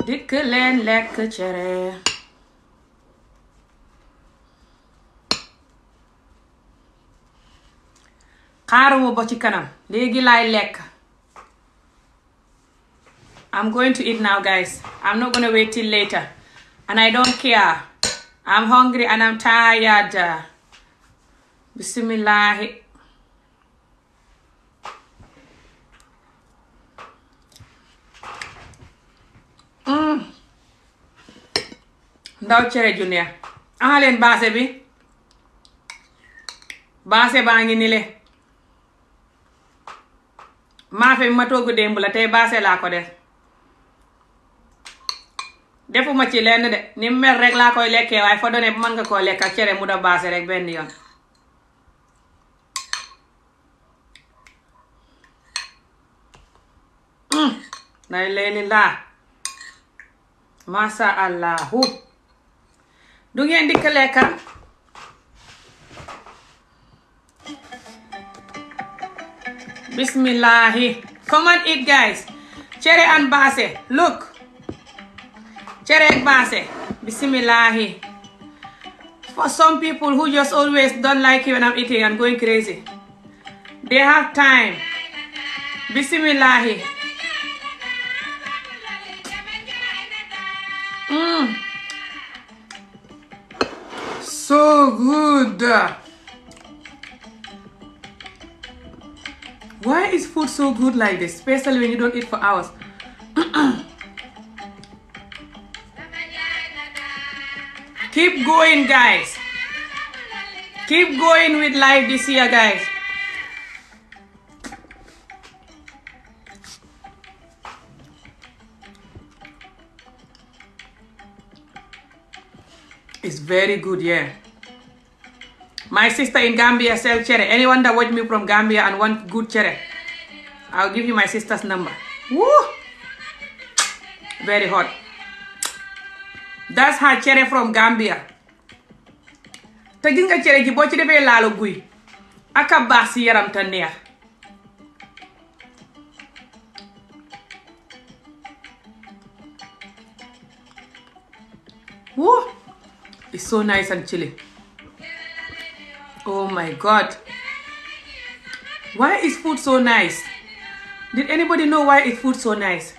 dikk leen lekk cere. xaaruma ba ci kanam léegi laay lekk. I'm going to eat now, guys. I'm not gonna wait till later. And I don't care. I'm hungry and I'm tired. Bismillah. Ndaw cere ju neex. Aha leen baase bi. Baase baa ngi ni le. Maafe bi ma togg démb la tey baase laa ko def. defuma ci lenn de ni mel rek laa koy lekkee waaye fa doone mën nga koo lekk ak cere mu da baase rek benn yoon. nay leeni laa masha allahu du ngeen dikk lekka. Bismillahi. Come and eat, guys. Cere and baase. Look. Cere and baase. Bismillahi. For some people who just always don't like it when I'm eating and going crazy, they have time. Bismillahi. So good. Why is food so good like this, especially when you don't eat for hours? Keep going, guys. Keep going with life this year, guys. It's very good, yeah. My sister in Gambia sells chere. Anyone that watch me from Gambia and want good chere, I'll give you my sister's number. Woo! Very hot. That's her chere from Gambia. Te gis nga cere ji boo ci defee laalo guy aka baax si yaram te neex. Woo! It's so nice and chilly. Oh my God. Why is food so nice? Did anybody know why is food so nice?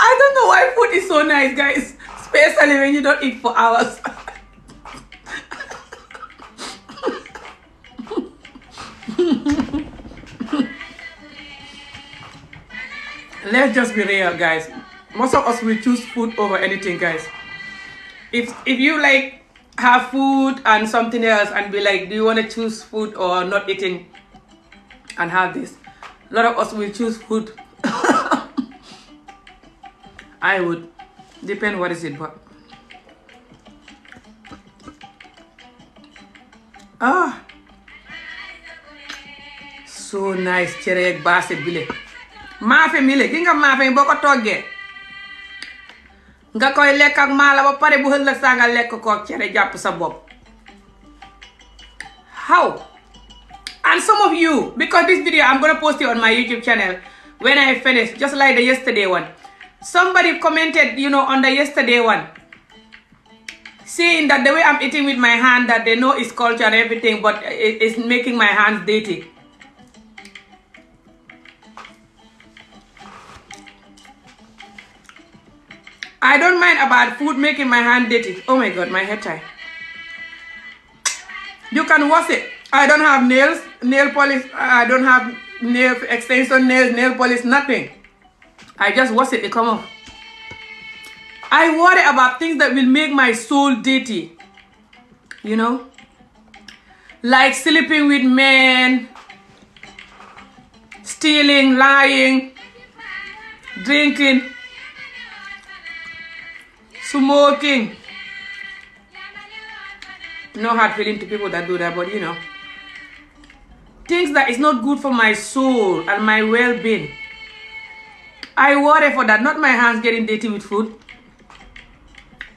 I don't know why food is so nice, guys. Especially when you don't eat for hours. Let's just be real, guys. Most of us will choose food over anything, guys. If you like have food and something else and be like, do you want to choose food or not eating and have this? A lot of us will choose food. I would. Depend what is it, but so nice. Cere ak baase bile. Maafe mile gi nga maafe boo ko toggee nga koy lekk ak maala ba pare bu ëllëg saa nga lekk ko ak cere jàpp sa bopp. How? And some of you, because this video I'm gonna post it on my YouTube channel when I finish, just like the yesterday one. Somebody commented, on the yesterday one, saying that the way I'm eating with my hand, that they know it's culture and everything, but it's making my hands dirty. I don't mind about food making my hand dirty. Oh my God, my head tie. You can wash it. I don't have nails, nail polish. I don't have nail extension nails, nail polish, nothing. I just wash it come off. I worry about things that will make my soul dirty. Like sleeping with men, stealing, lying, drinking, smoking. No hard feeling to people that do that, but things that is not good for my soul and my well-being. I worry for that, not my hands getting dirty with food.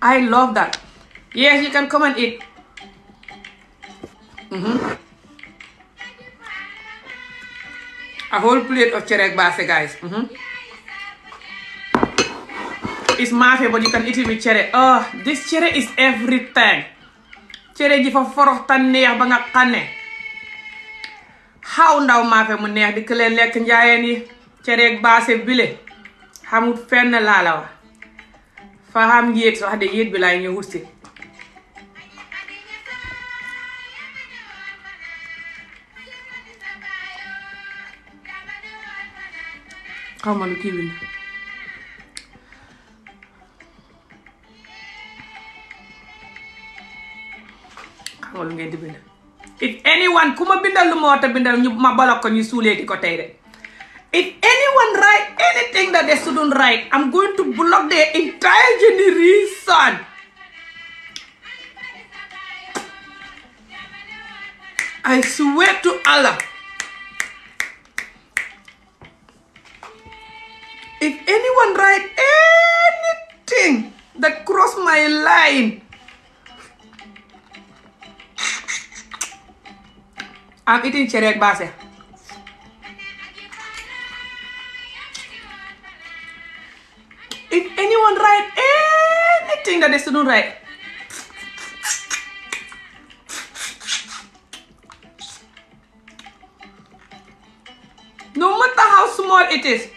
I love that. Yes, you can come and eat. A whole plate of cere ak baase, guys. It's maafe, but you can eat it with cere. Oh, this cere is everything. Cere ji fa forox tan neex ba nga xam ne xaw ndaw maafe mu neex di ko leen lekk njaayeen yi. Cere ak baase bile xamut fenn laa la wax. Fa xam yéet sax de yéet bi laay ñëw wut si. xaw ma lu kii bind. xaw ma lu ngeen di bind. If anyone ku ma bindal lu ma war a bindal ñu ma balok ko ñu suulee di ko tey de. If anyone write anything that they shouldn't write, I'm going to block their entire generation. I swear to Allah. If anyone write anything that cross my line, I'm eating cere ak baase. If anyone write anything that they shouldn't write, no matter how small it is,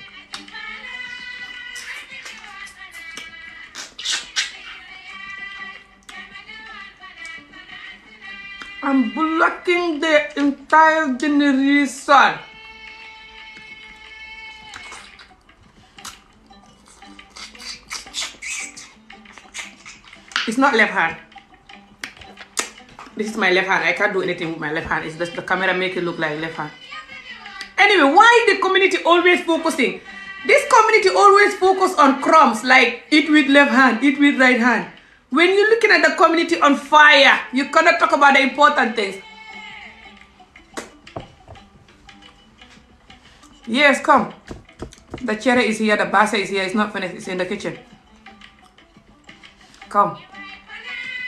I'm blocking the entire generation. It's not left hand. This is my left hand. I can't do anything with my left hand. It's just the camera make it look like left hand. Anyway, why the community always focusing? This community always focus on crumbs, like eat with left hand, eat with right hand. When you're looking at the community on fire, you cannot talk about the important things. Yes, come. The cere is here, the basa is here. It's not finished. It's in the kitchen. Come.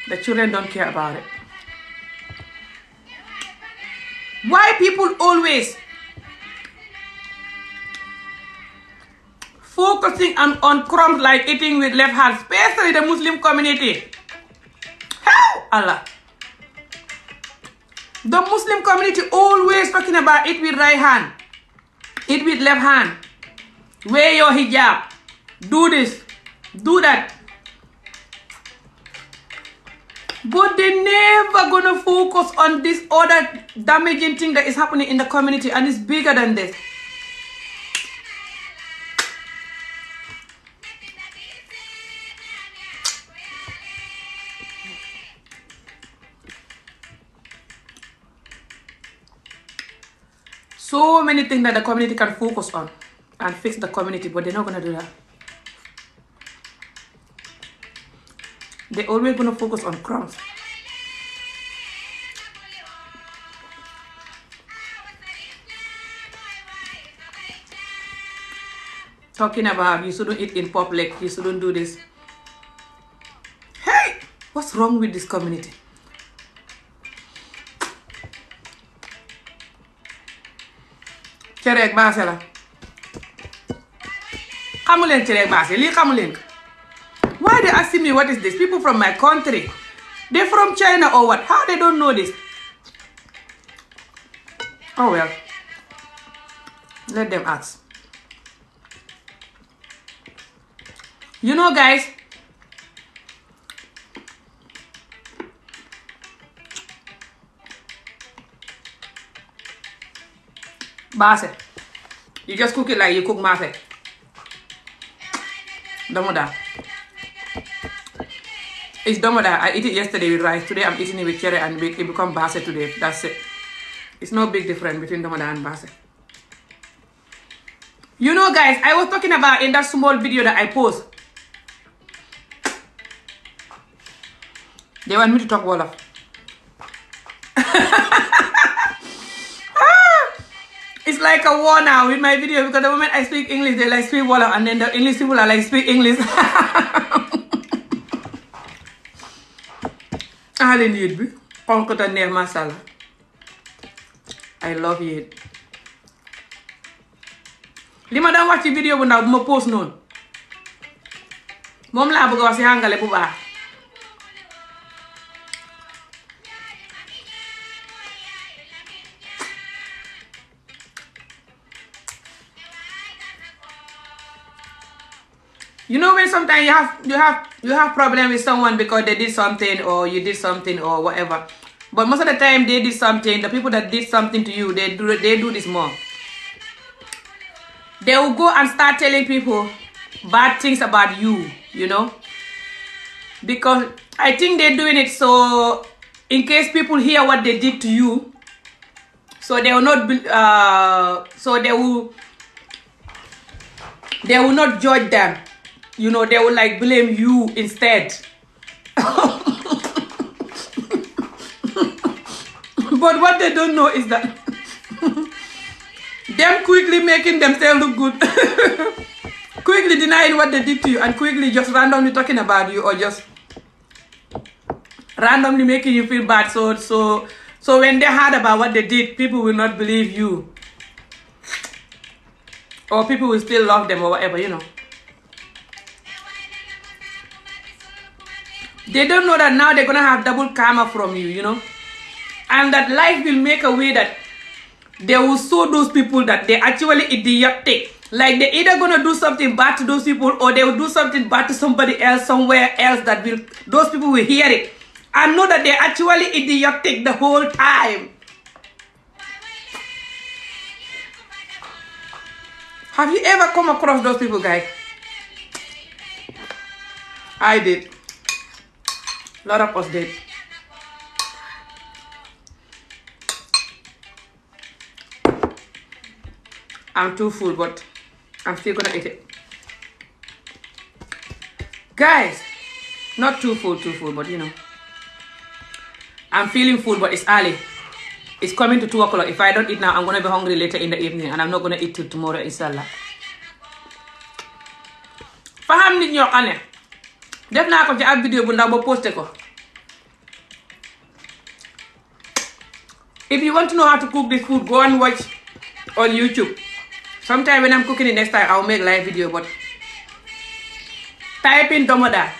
The children don't care about it. Why people always focusing on crumbs like eating with left hand, especially the Muslim community? How? Allah. The Muslim community always talking about eat with right hand, eat with left hand, wear your hijab, do this, do that. But they never gonna focus on this other damaging thing that is happening in the community, and it's bigger than this. So many things that the community can focus on and fix the community, but they're not gonna do that. They're always gonna focus on crumbs. Talking about you shouldn't eat in public, you shouldn't do this. Hey, what's wrong with this community? Cere ak baase la. Xamu leen cere ak baase lii xamu leen ko. Why they asking me what is this? People from my country. They're from China or what? How they don't know this? Oh well. Let them ask. You know, guys, baase, you just cook it like you cook maafe. Domoda. It's domoda. I ate it yesterday with rice. Today I'm eating it with cere and it become baase today. That's it. It's no big difference between domoda and baase. You know, guys, I was talking about in that small video that I post. They want me to talk Wolof. It's like a war now with my video, because the moment I speak English, they like speak Wolof, and then the English people are like speak English. I love it. li ma daan wax ci vidéo bu ndaw bu ma post noonu moom laa bëgg a wax ci àngale bu baax. You know when sometimes you have problem with someone because they did something or you did something or whatever. But most of the time they did something, the people that did something to you, they do this more. They will go and start telling people bad things about you, you know. Because I think they're doing it so in case people hear what they did to you, so they will not be, they will not judge them. You know, they will like blame you instead. But what they don't know is that them quickly making themselves look good, quickly denying what they did to you, and quickly just randomly talking about you or just randomly making you feel bad. So when they heard about what they did, people will not believe you, or people will still love them or whatever, you know. They don't know that now they're gonna have double karma from you, you know, and that life will make a way that they will show those people that they're actually idiotic. Like they're either gonna do something bad to those people, or they will do something bad to somebody else somewhere else that will, those people will hear it and know that they're actually idiotic the whole time. Have you ever come across those people, guys? I did. A lot of us did. I'm too full, but I'm still gonna eat it. Guys, not too full, but you know. I'm feeling full, but it's early. It's coming to 2 o'clock. If I don't eat now, I'm gonna be hungry later in the evening, and I'm not gonna eat till tomorrow, inshallah. Fa xam nit ñoo xam ne def naa ko ci ab vidéo bu ndaw ba posté ko. If you want to know how to cook this food, go and watch on YouTube. Sometime when I'm cooking it next time, I'll make live video, but type in domoda.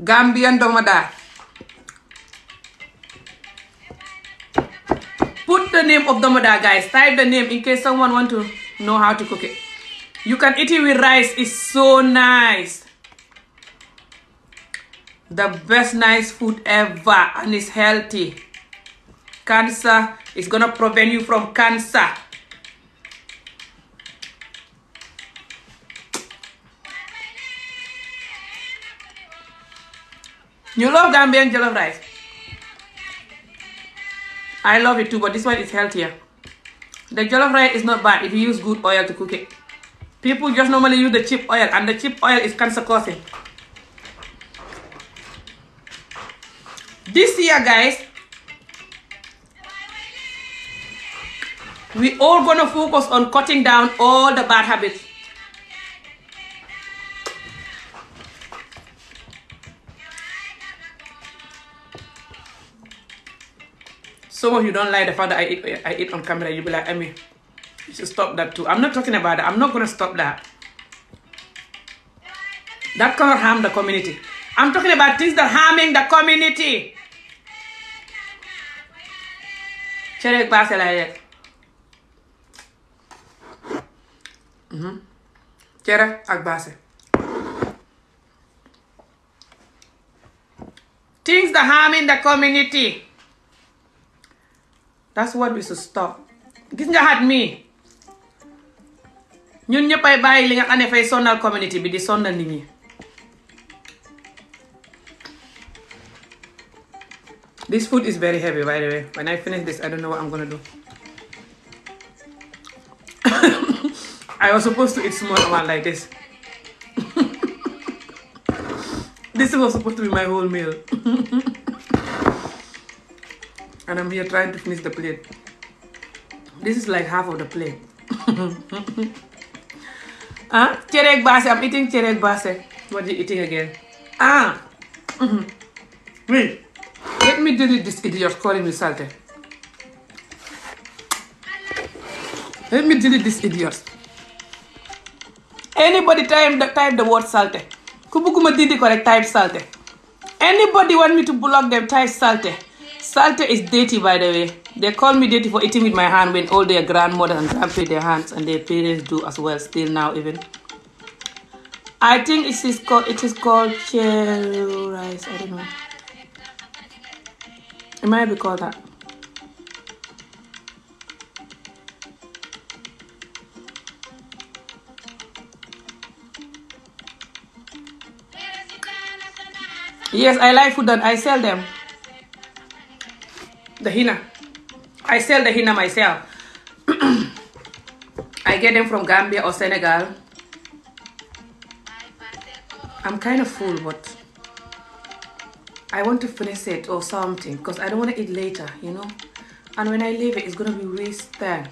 Gambian domoda. Put the name of domoda, guys. Type the name in case someone want to know how to cook it. You can eat it with rice. It's so nice. The best nice food ever, and it's healthy. Cancer is gonna prevent you from cancer. You love Gambian jollof rice. I love it too, but this one is healthier. The jollof rice is not bad if you use good oil to cook it. People just normally use the cheap oil, and the cheap oil is cancer causing. This year, guys, we all gonna focus on cutting down all the bad habits. Some of you don't like the fact that I eat on camera. You'll be like, Amy, you should stop that too. I'm not talking about that. I'm not gonna stop that. That cannot harm the community. I'm talking about things that harming the community. Cere ak baase laay lekk. Cere ak baase. Things that harming the community. That's what we should stop. Gis nga xat mi ñun ñëppay bàyyi li nga xam ne fay sonal community bi di sonal nit ñi. This food is very heavy, by the way. When I finish this, I don't know what I'm gonna do. I was supposed to eat small one like this. This was supposed to be my whole meal. And I'm here trying to finish the plate. This is like half of the plate. Cere ak baase. I'm eating cere ak baase. What are you eating again? Wait. Let me delete this idiot calling me salty. Let me delete this idiot. Anybody type the word salte. Ku bëgguma dindi ko rek type salte. Anybody want me to block them, type salte. Salte is dirty, by the way. They call me dirty for eating with my hand when all their grandmother and grandpa their hands, and their parents do as well, still now even. I think it is called cherry rice. I don't know. It might be called that. Yes, I like food and I sell them. The henna. I sell the henna myself. I get them from Gambia or Senegal. I'm kind of full, but I want to finish it or something because I don't want to eat later, you know. And when I leave it, it's going to be wasted.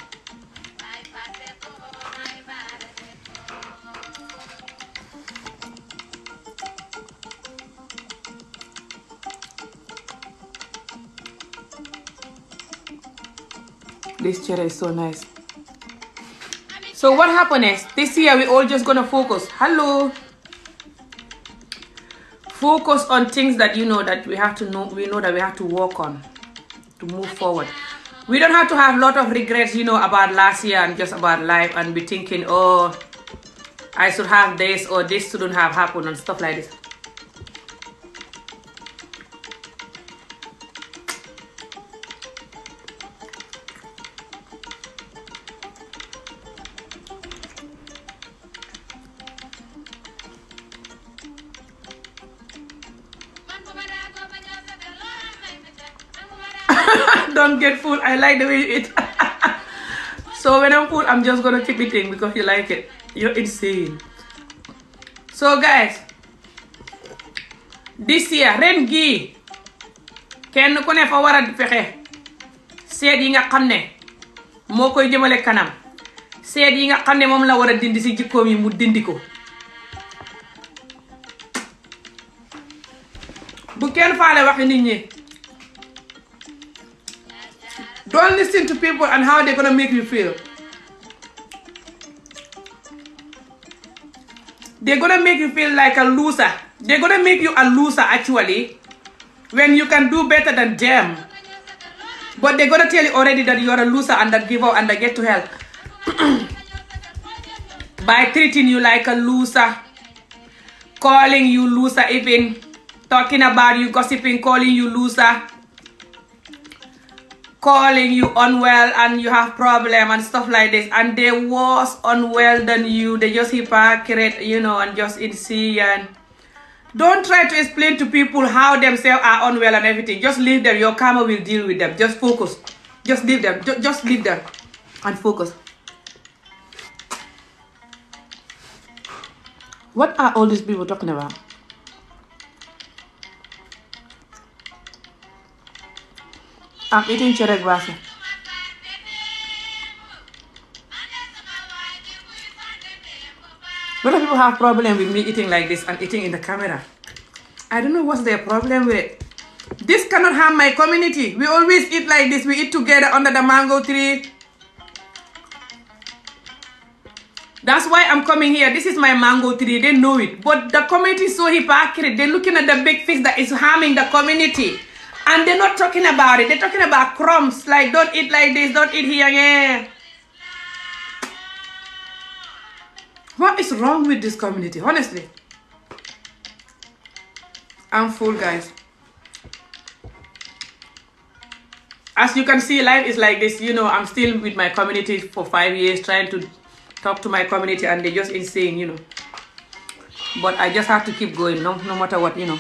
This cherry is so nice. So what happened is, this year we all just gonna focus. Hello. Focus on things that you know that we have to know. We know that we have to work on to move forward. We don't have to have a lot of regrets, you know, about last year and just about life and be thinking, oh, I should have this or this shouldn't have happened and stuff like this. Don't get full. I like the way you eat. So when I'm full, I'm just gonna keep eating because you like it. You're insane. So guys, this year ren gii kenn ku ne fa war a fexe seet yi nga xam ne moo koy jëmale kanam, seet yi nga xam ne moom la war a dindi si jikkoom yi mu dindi ko. Bu kenn faale waxi nit ñi. Don't listen to people and how they're gonna make you feel. They're gonna make you feel like a loser. They're gonna make you a loser actually when you can do better than them. But they're gonna tell you already that you're a loser and that give up and that get to hell. By treating you like a loser, calling you loser even, talking about you, gossiping, calling you loser, calling you unwell and you have problem and stuff like this, and they was unwell than you. They just hypocrite, you know, and just insane. Don't try to explain to people how themselves are unwell and everything. Just leave them. Your karma will deal with them. Just focus. Just leave them. Just leave them and focus. What are all these people talking about? I'm eating cherry grass. A lot of people have problem with me eating like this and eating in the camera. I don't know what's their problem with it. This cannot harm my community. We always eat like this. We eat together under the mango tree. That's why I'm coming here. This is my mango tree. They know it. But the community is so hypocrite. They're looking at the big fish that is harming the community. And they're not talking about it. They're talking about crumbs. Like, don't eat like this. Don't eat here. Yeah. What is wrong with this community? Honestly. I'm full, guys. As you can see, life is like this. You know, I'm still with my community for 5 years trying to talk to my community and they're just insane, you know. But I just have to keep going, no matter what, you know.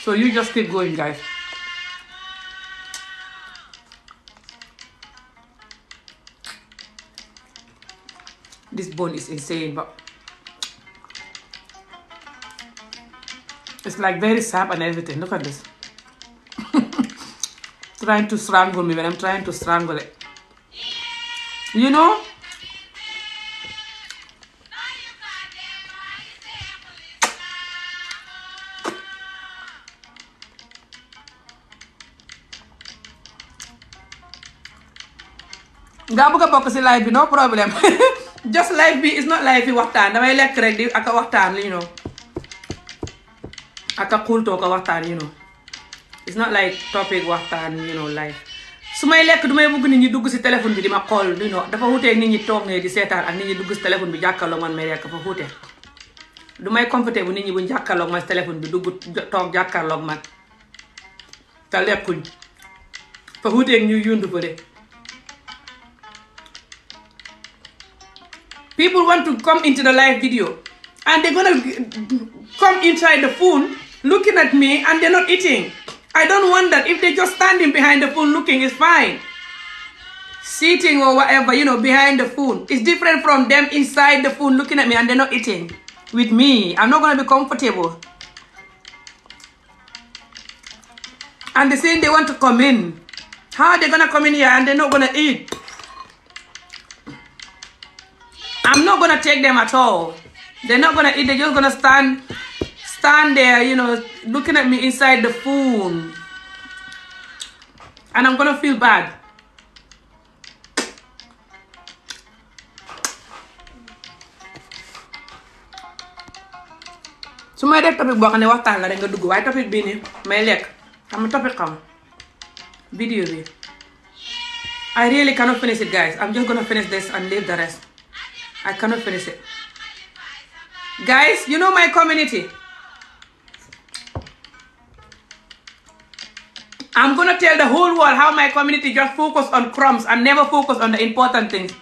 So you just keep going, guys. This bone is insane, but it's like very sharp and everything. Look at this. Trying to strangle me when I'm trying to strangle it. You know? nga bëgg a bokk si live bi no problem just live bi is not live bi waxtaan damay lekk rek di aka waxtaan you know aka xultoo ko waxtaan you know it's not like topic waxtaan you know live su may lekk du may bëgg nit ñi dugg si téléphone bi di ma xool you know dafa wuuteeg nit ñi toog ne di seetaan ak nit ñi dugg si téléphone bi jàkkaarloo man may lekk dafa wuute du may comfortable nit ñi buñ jàkkaarloog man si téléphone bi dugg toog jàkkaarloog man te lekkuñ fa wuuteeg ñu yundu ko de people want to come into the live video and they're gonna come inside the phone looking at me and they're not eating. I don't want that. If they're just standing behind the phone looking, it's fine. Sitting or whatever, you know, behind the phone. It's different from them inside the phone looking at me and they're not eating. With me, I'm not gonna be comfortable. And they're saying they want to come in. How are they gonna come in here and they're not gonna eat? I'm not gonna take them at all. They're not gonna eat. They're just gonna stand there, you know, looking at me inside the phone, and I'm gonna feel bad. su may def topic boo xam ne waxtaan la rek nga dugg waaye topic bii nii may lekk xam nga topic xam video bi I really cannot finish it, guys. I'm just gonna finish this and leave the rest. I cannot finish it. Guys, you know my community. I'm gonna tell the whole world how my community just focus on crumbs and never focus on the important things.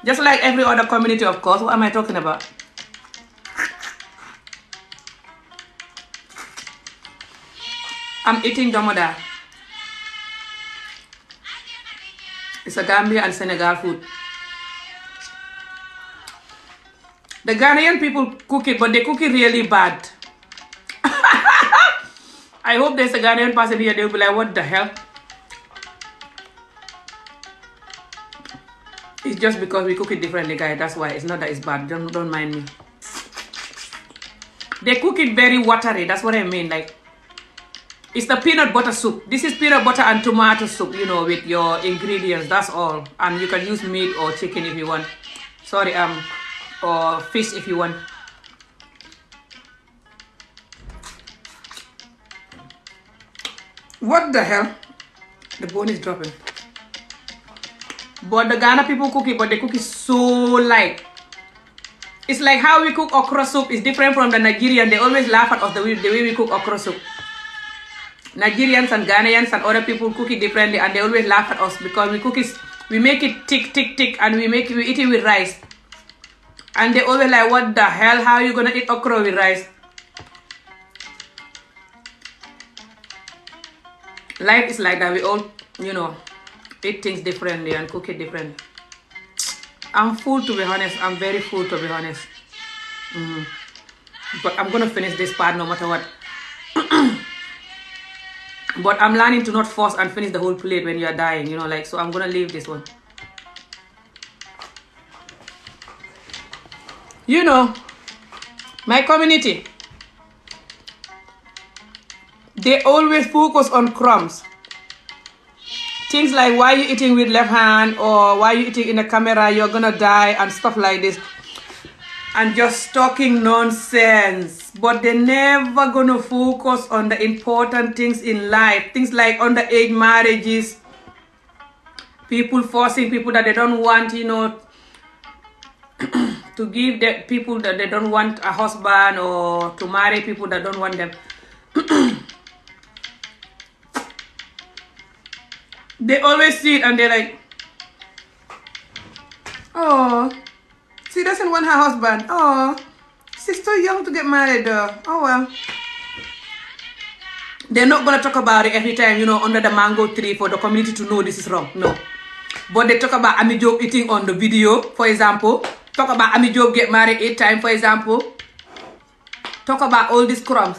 Just like every other community, of course. What am I talking about? I'm eating domoda. It's a Gambia and Senegal food. The Ghanaian people cook it, but they cook it really bad. I hope there's a Ghanaian person here, they'll be like, what the hell? It's just because we cook it differently, guys. That's why. It's not that it's bad. Don't mind me. They cook it very watery. That's what I mean. Like, it's the peanut butter soup. This is peanut butter and tomato soup, you know, with your ingredients. That's all. And you can use meat or chicken if you want. Sorry, or fish if you want. What the hell? The bone is dropping. But the Ghana people cook it, but they cook it so light. It's like how we cook okra soup is different from the Nigerian. They always laugh at us the way we cook okra soup. Nigerians and Ghanaians and other people cook it differently, and they always laugh at us because we make it thick, and we eat it with rice. And they always like, what the hell? How are you gonna eat okra with rice? Life is like that. We all, you know, eat things differently and cook it differently. I'm full, to be honest. I'm very full, to be honest. But I'm gonna finish this part no matter what. But I'm learning to not force and finish the whole plate when you're dying, you know, like, so I'm gonna leave this one. You know, my community, they always focus on crumbs. Things like, why you eating with left hand, or why you eating in the camera, you're gonna die, and stuff like this. And just talking nonsense. But they're never gonna focus on the important things in life. Things like underage marriages, people forcing people that they don't want, you know, to give the people that they don't want a husband, or to marry people that don't want them. They always see it and they're like, oh, she doesn't want her husband. Oh, she's too young to get married though. Oh well. They're not gonna talk about it every time, you know, under the mango tree for the community to know this is wrong. No. But they talk about Ami Jobe eating on the video, for example. Talk about Ami Jobe get married 8 times, for example. Talk about all these crumbs.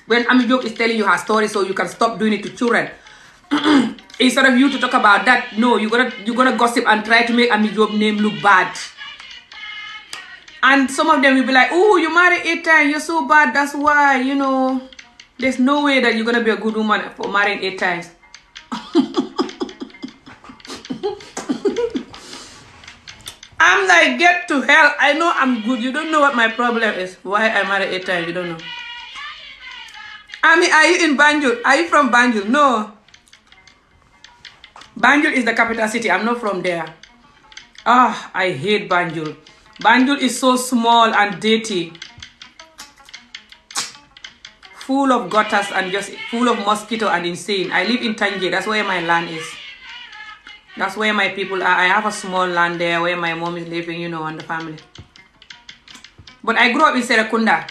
When Ami Jobe is telling you her story so you can stop doing it to children. Instead of you to talk about that, no, you're gonna gossip and try to make Ami Jobe's name look bad. And some of them will be like, oh, you married 8 times, you're so bad, that's why, you know. There's no way that you're gonna be a good woman for marrying 8 times. I'm like, get to hell. I know I'm good. You don't know what my problem is. Why I married 8 times. You don't know. I mean, are you in Banjul? Are you from Banjul? No. Banjul is the capital city. I'm not from there. Ah, I hate Banjul. Banjul is so small and dirty. Full of gutters and just full of mosquito and insane. I live in Tanje. That's where my land is. That's where my people are. I have a small land there where my mom is living, you know, and the family. But I grew up in Serekunda.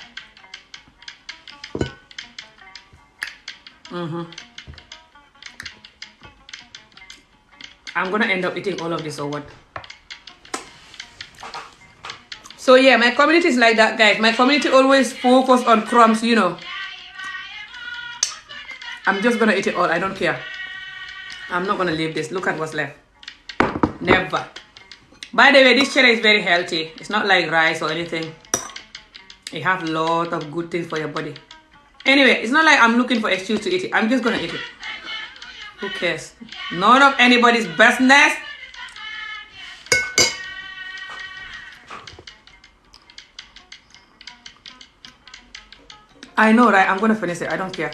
I'm gonna end up eating all of this or what? So yeah, my community is like that, guys. My community always focus on crumbs, you know. I'm just gonna eat it all. I don't care. I'm not gonna leave this. Look at what's left. Never. By the way, this cheddar is very healthy. It's not like rice or anything. It has a lot of good things for your body. Anyway, it's not like I'm looking for excuse to eat it. I'm just gonna eat it. Who cares? None of anybody's business. I know, right? I'm gonna finish it. I don't care.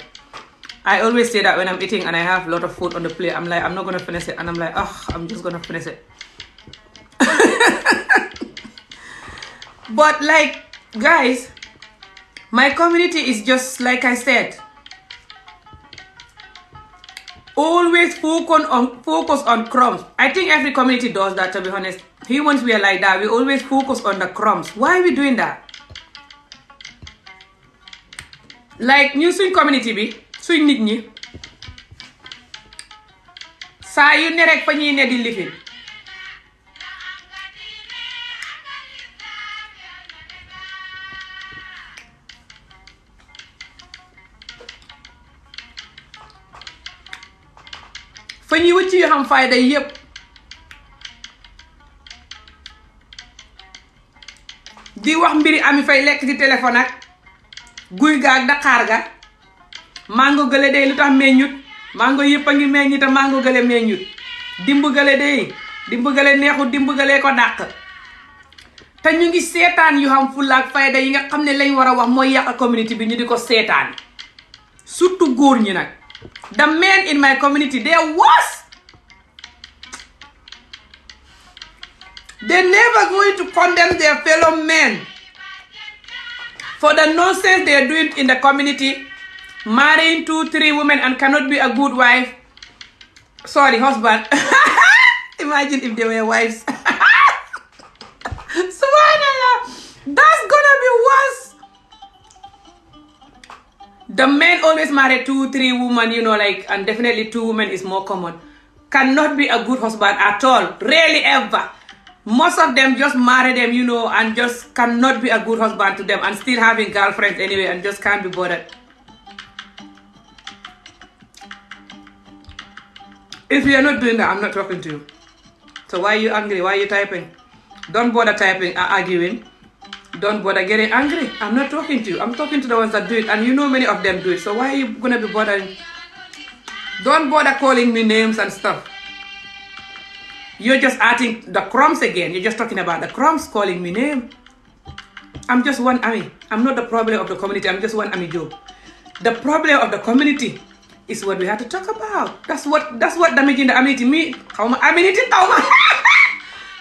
I always say that when I'm eating and I have a lot of food on the plate, I'm like, I'm not gonna finish it. And I'm like, oh, I'm just gonna finish it. But like, guys, my community is just like I said. Always focus on crumbs. I think every community does that, to be honest. Humans, we are like that. We always focus on the crumbs. Why are we doing that? Like, ñu suñ community bi, suñ nit ñi, saa yu ne rek fa ñuy ne di lifin. Fa ñuy wëcc yu xam fayda yépp. Di wax mbiri Ami Fay lekk ci téléphone ak guy ga ak Dakar ga. Mango gële day lu tax meññut. Mango yëpp a ngi meññ te mango gële meññut. Dimb gële day. Dimb gële neexut, dimb gële ko dàq. Te ñu ngi seetaan yu xam fulla ak fayda yi nga xam ne lañ war a wax mooy yàq community bi ñu di ko seetaan. Surtout góor ñi nag. The men in my community, they're worse. They're never going to condemn their fellow men for the nonsense they're doing in the community. Marrying 2-3 women and cannot be a good wife. Sorry, husband. Imagine if they were wives. Subhanallah. That's gonna be worse. The men always marry 2-3 women, you know, like, and definitely 2 women is more common. Cannot be a good husband at all. Rarely ever. Most of them just marry them, you know, and just cannot be a good husband to them and still having girlfriends anyway and just can't be bothered. If you're not doing that, I'm not talking to you. So why are you angry? Why are you typing? Don't bother typing or arguing. Don't bother getting angry. I'm not talking to you. I'm talking to the ones that do it. And you know many of them do it. So why are you going to be bothering? Don't bother calling me names and stuff. You're just adding the crumbs again. You're just talking about the crumbs, calling me name. I'm just one Ami. I'm not the problem of the community. I'm just one Ami Joe. The problem of the community is what we have to talk about. That's what damaging the community. Me,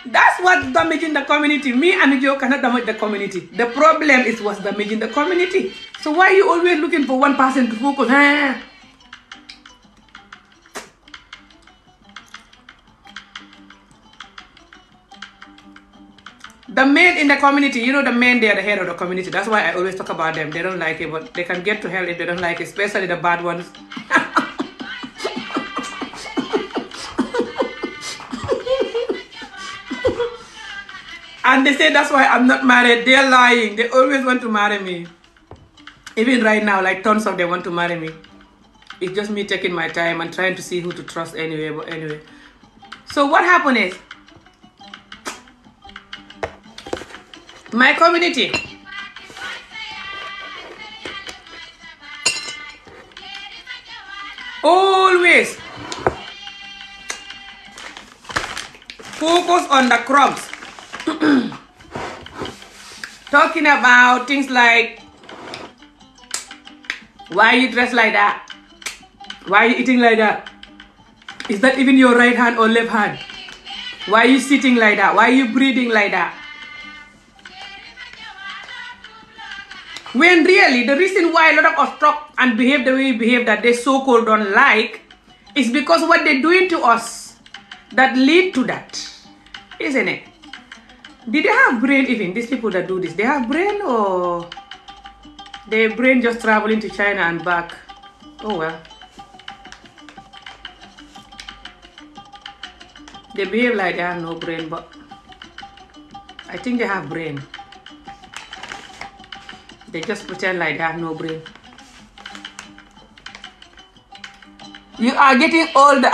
that's what damaging the community. Me and Joe cannot damage the community. The problem is what's damaging the community. So why are you always looking for one person to focus? The men in the community, you know, the men, they are the head of the community. That's why I always talk about them. They don't like it, but they can get to hell if they don't like it, especially the bad ones. And they say that's why I'm not married. They're lying. They always want to marry me. Even right now, like tons of them want to marry me. It's just me taking my time and trying to see who to trust anyway. But anyway. So what happened is, my community always focus on the crumbs. talking about things like, why you dress like that? Why you eating like that? Is that even your right hand or left hand? Why you sitting like that? Why you breathing like that? When really the reason why a lot of us talk and behave the way we behave that they so-called don't like is because what they're doing to us that lead to that, isn't it? Did they have brain even, these people that do this? They have brain or their brain just traveling to China and back? Oh well. They behave like they have no brain, but I think they have brain. They just pretend like they have no brain. You are getting older.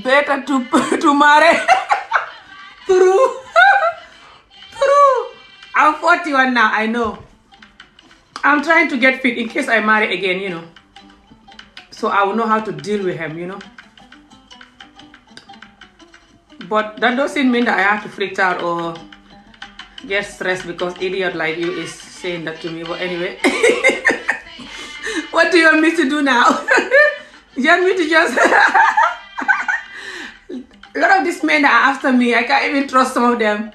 Better to marry. True. True. I'm 41 now, I know. I'm trying to get fit in case I marry again, you know. So I will know how to deal with him, you know. But that doesn't mean that I have to freak out or get stressed because idiot like you is saying that to me. But anyway, what do you want me to do now? You want me to just... A lot of these men that are after me, I can't even trust some of them.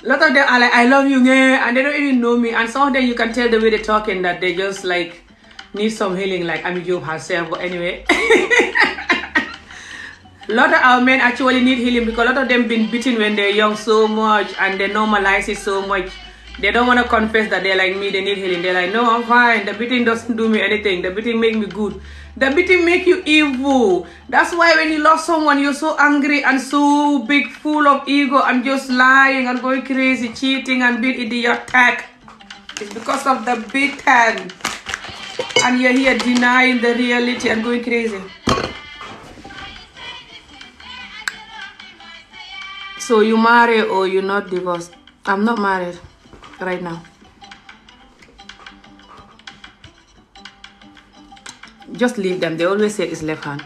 A lot of them are like, I love you, and they don't even know me. And some of them, you can tell the way they're talking that they just like need some healing, like Ami Job herself. But anyway, a lot of our men actually need healing because a lot of them been beaten when they're young so much and they normalize it so much. They don't want to confess that they're like me, they need healing. They're like, no, I'm fine. The beating doesn't do me anything. The beating make me good. The beating make you evil. That's why when you love someone, you're so angry and so big, full of ego and just lying and going crazy, cheating and being idiotic. It's because of the beating. And you're here denying the reality and going crazy. So you marry or you're not divorced? I'm not married right now. Just leave them. They always say it's left hand.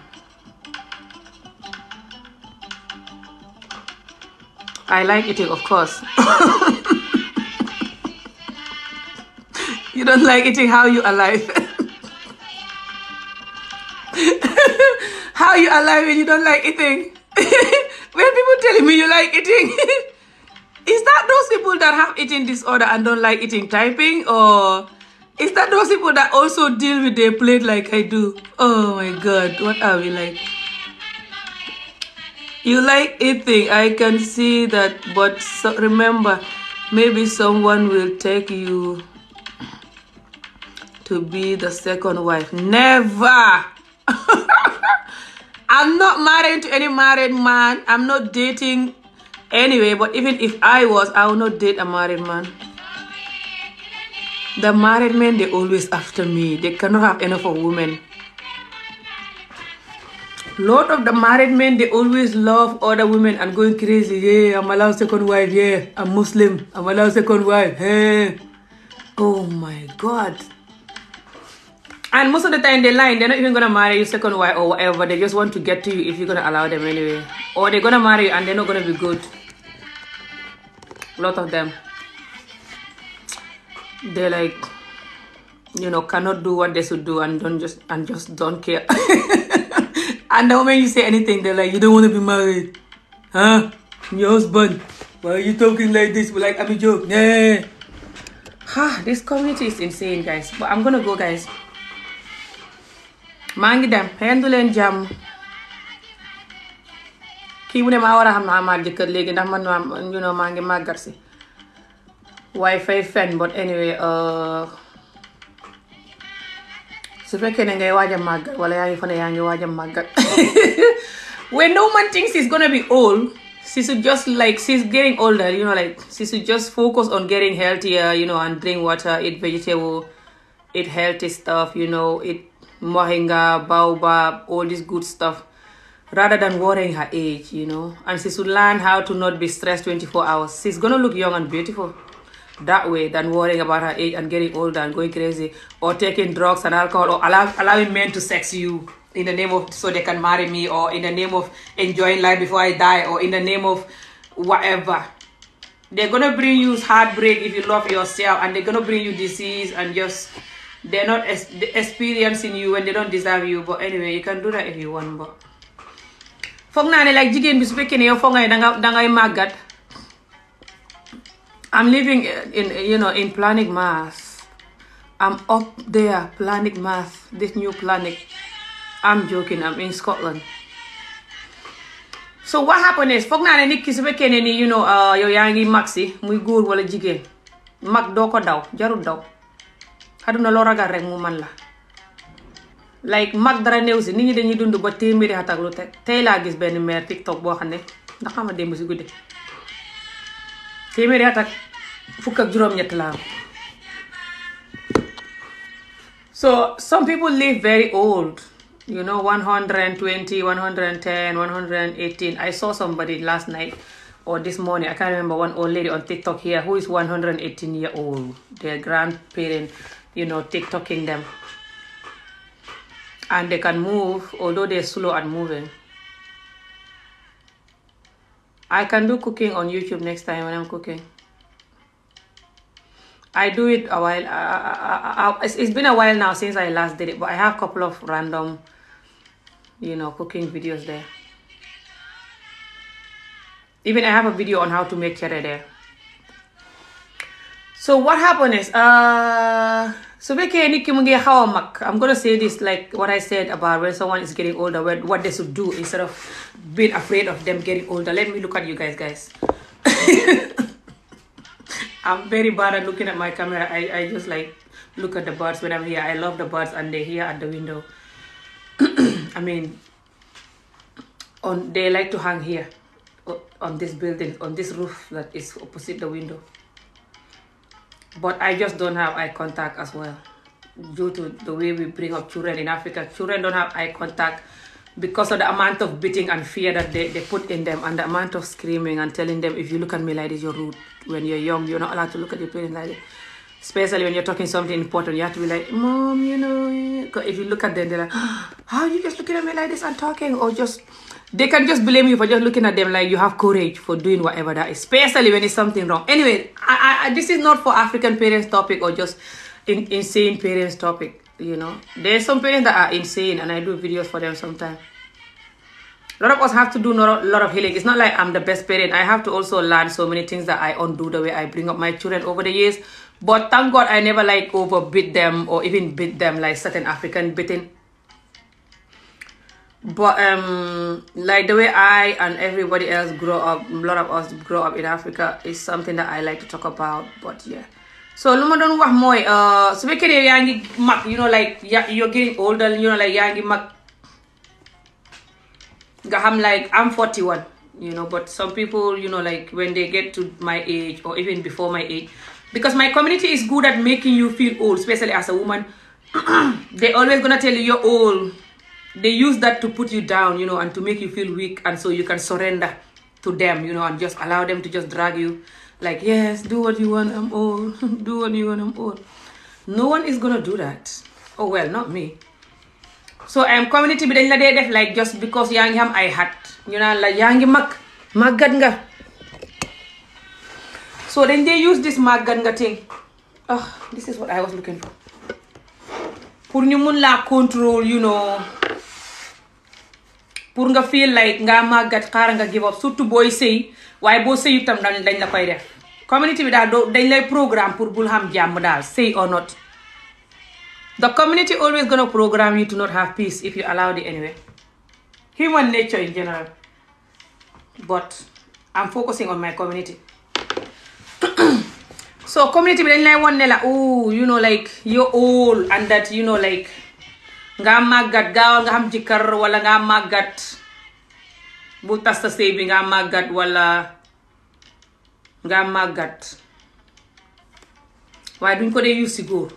I like eating, of course. You don't like eating, how you alive? How you alive when you don't like eating? When people telling me you like eating, is that those people that have eating disorder and don't like eating typing, or is that those people that also deal with their plate like I do? Oh my God, what are we like? You like eating, I can see that, but so, remember, maybe someone will take you to be the second wife. Never! I'm not married to any married man. I'm not dating anyway, but even if I was, I would not date a married man. The married men, they always after me. They cannot have enough of women. Lot of the married men, they always love other women and going crazy. Yeah, I'm allowed second wife. Yeah, I'm Muslim. I'm allowed second wife. Hey. Oh my God. And most of the time they lie. They're not even going to marry you second wife or whatever. They just want to get to you if you're going to allow them anyway. Or they're going to marry you and they're not going to be good. A lot of them. They're like, you know, cannot do what they should do and just don't care. And the moment you say anything, they're like, you don't want to be married. Huh? Your husband. Why are you talking like this? We're like, I'm a joke. Yeah. This community is insane, guys. But I'm going to go, guys. maa ngi dem xendu leen jàmm kii mu ne maa war a xam na amaat jëkkër léegi ndax man maa ngi màggat si waaye fay fen but anyway su fekkee ne ngay waaj a màggat wala yaa ngi fa ne yaa ngi waaj a màggat when no man thinks he's gonna be old, she should just like, she's getting older, you know, like she should just focus on getting healthier, you know, and drink water, eat vegetable, eat healthy stuff, you know, eat moringa, baobab, all this good stuff, rather than worrying her age, you know. And she should learn how to not be stressed 24 hours. She's gonna look young and beautiful that way than worrying about her age and getting older and going crazy or taking drugs and alcohol or allowing men to sex you in the name of so they can marry me or in the name of enjoying life before I die or in the name of whatever. they're gonna bring you heartbreak if you love yourself, and they're gonna bring you disease, and just they're not experiencing you when they don't deserve you. But anyway, you can do that if you want. But foog naa ne like jigéen bi su fekkee ne yow foog nga ne dangay màggat. I'm living in Planet Mars. I'm up there, Planet Mars, this new planet. I'm joking, I'm in Scotland. So what happened is, foog naa ne nit ki su fekkee ne ni yow yaa ngi mag si muy góor wala jigéen, mag doo ko daw, jarul daw. Xaduna loo ragal rek mu man la. Like mag dara néew si nit ñi dañuy dund ba téeméeri at ak lu tey laa gis benn mère TikTok boo xam ne ndax xama démb si guddi téeméeri at ak fukk ak juróom-ñett laa. So some people live very old, 120, 110, 118. I saw somebody last night or this morning, I can't remember, one old lady on TikTok here who is 118-year-old. Their grandparents, TikToking them. And they can move, although they're slow at moving. I can do cooking on YouTube next time when I'm cooking. I do it a while. It's been a while now since I last did it, but I have a couple of random, cooking videos there. Even I have a video on how to make curry there. So what happened is, so I'm gonna say this like what I said about when someone is getting older, what they should do instead of being afraid of them getting older. Let me look at you guys. I'm very bad at looking at my camera. I just like look at the birds when I'm here. I love the birds and they're here at the window. I mean, they like to hang here on this building, on this roof that is opposite the window. But I just don't have eye contact as well. Due to the way we bring up children in Africa, children don't have eye contact because of the amount of beating and fear that they put in them, and the amount of screaming and telling them, if you look at me like this, you're rude. When you're young, you're not allowed to look at your parents like this. Especially when you're talking something important, you have to be like, Mom, if you look at them, they're like, how are you just looking at me like this and talking? Or they can just blame you for just looking at them like you have courage for doing whatever that is, especially when it's something wrong. Anyway, this is not for African parents topic or just insane parents topic, There's some parents that are insane and I do videos for them sometimes. A lot of us have to do a lot of healing. It's not like I'm the best parent. I have to also learn so many things that I undo the way I bring up my children over the years. But thank God I never overbeat them or even beat them like certain African beating. But like the way I and everybody else grow up, a lot of us grow up in Africa is something that I like to talk about. But yeah. So lu ma doon wax mooy su fekkee ne yaa ngi mag, like you're getting older, like yaa ngi mag. I'm like, I'm 41, but some people, like when they get to my age or even before my age, because my community is good at making you feel old, especially as a woman. They're always gonna tell you you're old. They use that to put you down, and to make you feel weak, and so you can surrender to them, and just allow them to just drag you like, yes, do what you want, I'm old. Do what you want, I'm old. No one is gonna do that. Oh well, not me. So community bi dañ la dee def like just because yaa ngi am ay hat ñu naan la yaa ngi màggat nga. So dañ dee use this màggat nga thing. This is what I was looking for. Pour ñu mun laa control, pour nga feel like nga màggat xaar nga give up, surtout booy sëy waaye boo sëyu tam dañ la koy def. Community bi daal dañ lay programme pour bul xam jàmm daal, sëy or not. The community always gonna program you to not have peace if you allow it anyway. Human nature in general. But I'm focusing on my community. So community bi dañ lay won ne la, like you're old and that, like nga màggat gaawal nga xam jëkkër wala nga màggat bu tas sa sëy bi nga màggat wala nga màggat. Waaye duñ ko dee use si góor.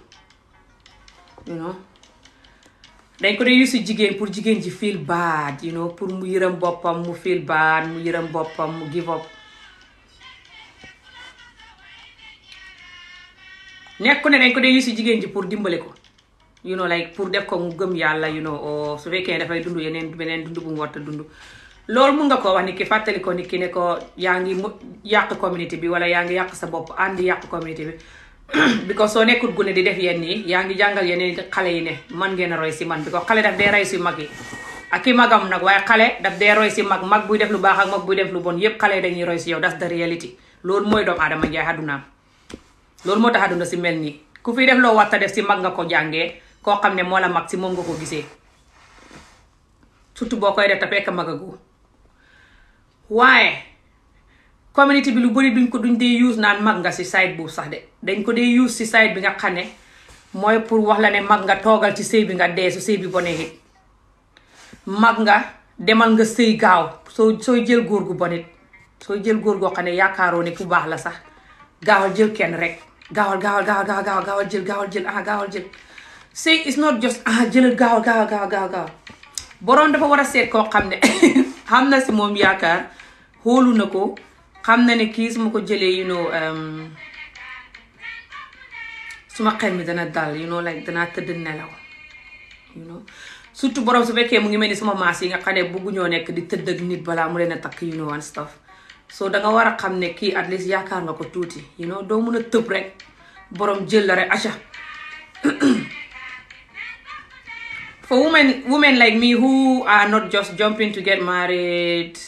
Dañ ko dee use jigéen pour jigéen ji feel bad, pour mu yërëm boppam mu feel bad, mu yërëm boppam mu give up. Nekku ne dañ ko dee use jigéen ji pour dimbale ko, like pour def ko mu gëm yàlla, o su fekkee dafay dund beneen dund bu mu war a dund. loolu mun nga ko wax nit ki fàttali ko nit ki ne ko yaa ngi yàq community bi wala yaa ngi yàq sa bopp andi yàq community bi because soo nekkul gune di def yenn yi yaa ngi jàngal yeneen xale yi ne man ngeen a roy si man because xale daf dee roy si mag yi ak ki magam nag waaye xale daf dee roy si mag buy def lu baax ak mag buy def lu bon yépp xale yi dañuy roy si yow that's the reality loolu mooy doomu aadama njaay àddunaam loolu moo tax àdduna si mel nii ku fi def loo warta def si mag nga ko jàngee koo xam ne moo la mag si moom nga ko gisee surtout boo koy def te fekk magagu waaye community bi lu bëri duñ dee use naan mag nga si side boobu sax de dañ ko dee use si side bi nga xam ne mooy pour wax la ne mag nga toogal ci sëy bi nga dee su sëy bi bonee it mag nga demal nga sëy gaaw sooy jël góor gu bonit sooy jël góor goo xam ne yaakaaroo ne ku baax la sax gaawal jël kenn rek gaawal jël sëy is not just jëlal gaawal boroom dafa war a seet koo xam ne xam na si moom yaakaar xoolu na ko xam na ne kii su ma ko jëlee suma xel mi dana dal like danaa tëdd nelaw surtout borom su fekkee mu ngi mel ni suma maas yi nga xam ne bëgguñoo nekk di tëdd ak nit balaa mu leen a takk and stuff so danga war a xam ne kii at least yaakaar nga ko tuuti doo mun a tëb rek borom jël la rek aca for women like me who are not just jumping to get married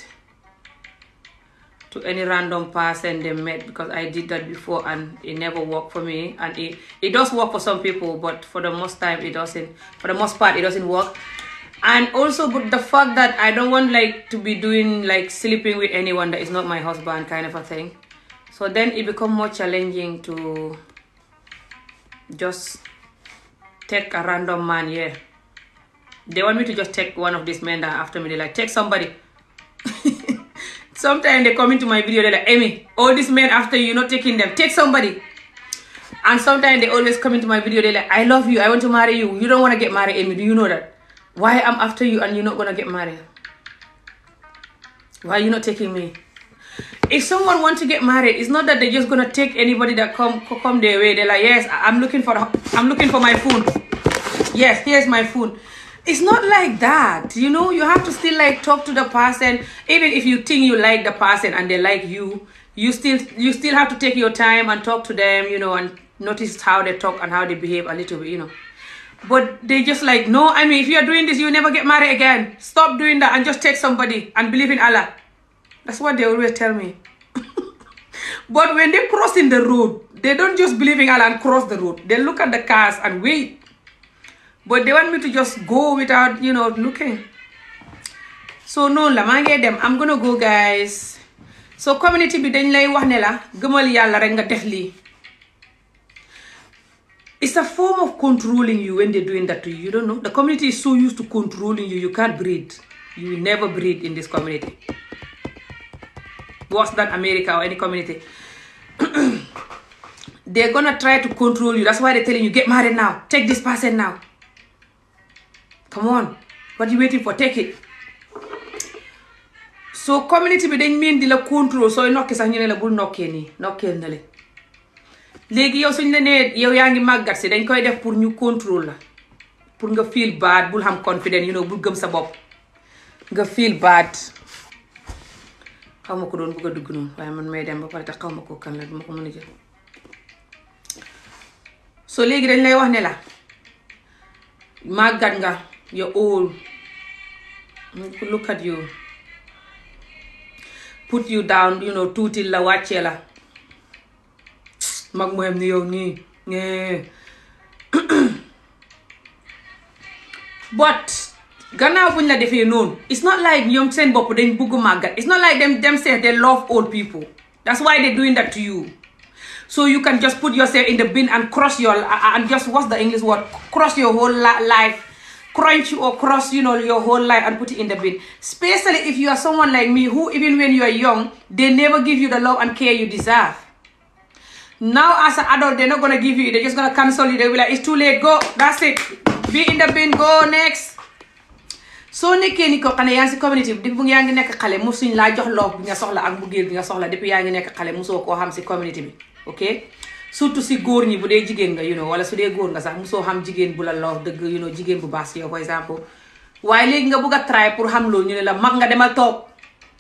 to any random person they met, because I did that before and it never worked for me, and it does work for some people, but for the most part it doesn't work. And also, but the fact that I don't want to be doing sleeping with anyone that is not my husband kind of a thing, so then it become more challenging to just take a random man. They want me to just take one of these men that are after me. They're like, take somebody. Sometimes they come into my video, they're like, Amy, all these men after you, you're not taking them. Take somebody. And sometimes they always come into my video, they're like, I love you, I want to marry you. You don't want to get married, Amy. Do you know that? Why I'm after you and you're not going to get married? Why are you not taking me? If someone wants to get married, it's not that they're just going to take anybody that come their way. They're like, yes, I'm looking for my phone. Yes, here's my phone. It's not like that, you have to still talk to the person. Even if you think you like the person and they like you, you still have to take your time and talk to them, and notice how they talk and how they behave a little bit, But they just no, if you're doing this, you'll never get married again. Stop doing that and just take somebody and believe in Allah. That's what they always tell me. But when they cross in the road, they don't just believe in Allah and cross the road. They look at the cars and wait. But they want me to just go without, looking. So no la maa ngi dem. I'm gonna go, guys. So community bi dañ lay wax ne la gëmal yàlla rek nga def lii. It's a form of controlling you when they're doing that to you. You don't know. The community is so used to controlling you. You can't breathe. You will never breathe in this community. Worse than America or any community. They're gonna try to control you. That's why they're telling you, get married now. Take this person now. Come on, what are you waiting for? Take it. So community bi dañ mean di la control sooy nokki sax ñu ne la bul nokkee nii nokkeel na le léegi yow suñ la nee yow yaa ngi màggat si dañ koy def pour ñu control la pour nga feel bad bul xam confident bul gëm sa bopp nga feel bad. xaw ma ko doon bëgg a dugg noonu waaye man may dem ba pare te xaw ma ko kan la duma ko mën a jël. So léegi dañ lay wax ne la màggat nga. You're old. Look at you. Put you down, tuuti la wàccee la. Mag mu xem ni yow nii. But gannaaw buñ la defee noonu. It's not like ñoom seen bopp dañ bugg màggat. It's not like them say they love old people. That's why they're doing that to you. So you can just put yourself in the bin and cross and just, what's the English word? Cross your whole life. Crunch or cross, your whole life and put it in the bin. Especially if you are someone like me who, even when you are young, they never give you the love and care you deserve. Now as an adult, they're not going to give you it. They're just going to cancel you. They'll be like, it's too late. Go. That's it. Be in the bin. Go next. So nekkee ni ko xane yaa si community bi bu yaa ngi nekk xale musuñ laa jox love bi nga soxla ak mbëggeel bi nga soxla depuis yaa ngi nekk xale musoo koo xam si community bi. Ok? Surtout si góor ñi bu dee jigéen nga wala su dee góor nga sax musoo xam jigéen bu la love dëgg jigéen bu baax si yow for example waaye léegi nga bëgg a try pour xam loolu ñu ne la mag nga demal toog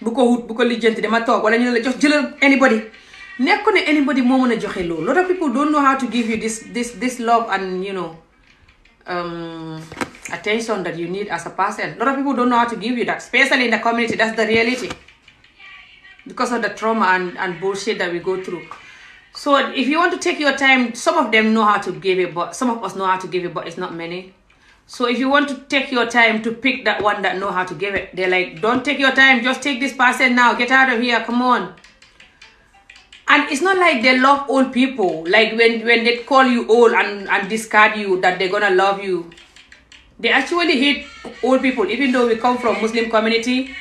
bu ko wut bu ko lijjanti demal toog wala ñu ne la jox jëlal anybody. nekku ne anybody moo mën a joxe loolu. lot of people don't know how to give you this love and attention that you need as a person. A lot of people don't know how to give you that, especially in the community. That's the reality because of the trauma and bullshit that we go through. So if you want to take your time, some of them know how to give it, but some of us know how to give it, but it's not many. So if you want to take your time to pick that one that know how to give it, they're like, don't take your time, just take this person now, get out of here, come on. And it's not like they love old people. Like when they call you old and discard you, that they're gonna love you. They actually hate old people, even though we come from Muslim community.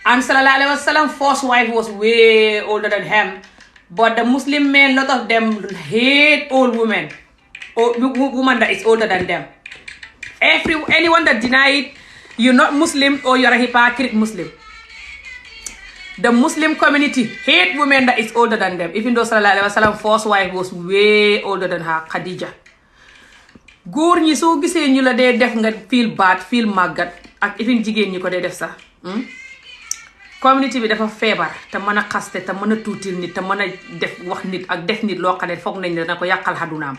And Sallallahu Alaihi Wasallam first wife was way older than him. But the Muslim men, a lot of them hate old women. Or woman that is older than them. Anyone that denied you're not Muslim or you're a hypocrite Muslim. The Muslim community hate women that is older than them, even though Sallallahu Alaihi Wasallam first wife was way older than her, Khadija. góor ñi soo gisee ñu la dee def nga feel bad feel màggat ak even jigéen ñi ko dee def sax community bi dafa feebar te mën a xaste te mën a tuutil nit te mën a def wax nit ak def nit loo xam ne foog nañ ne dana ko yàqal xadunaam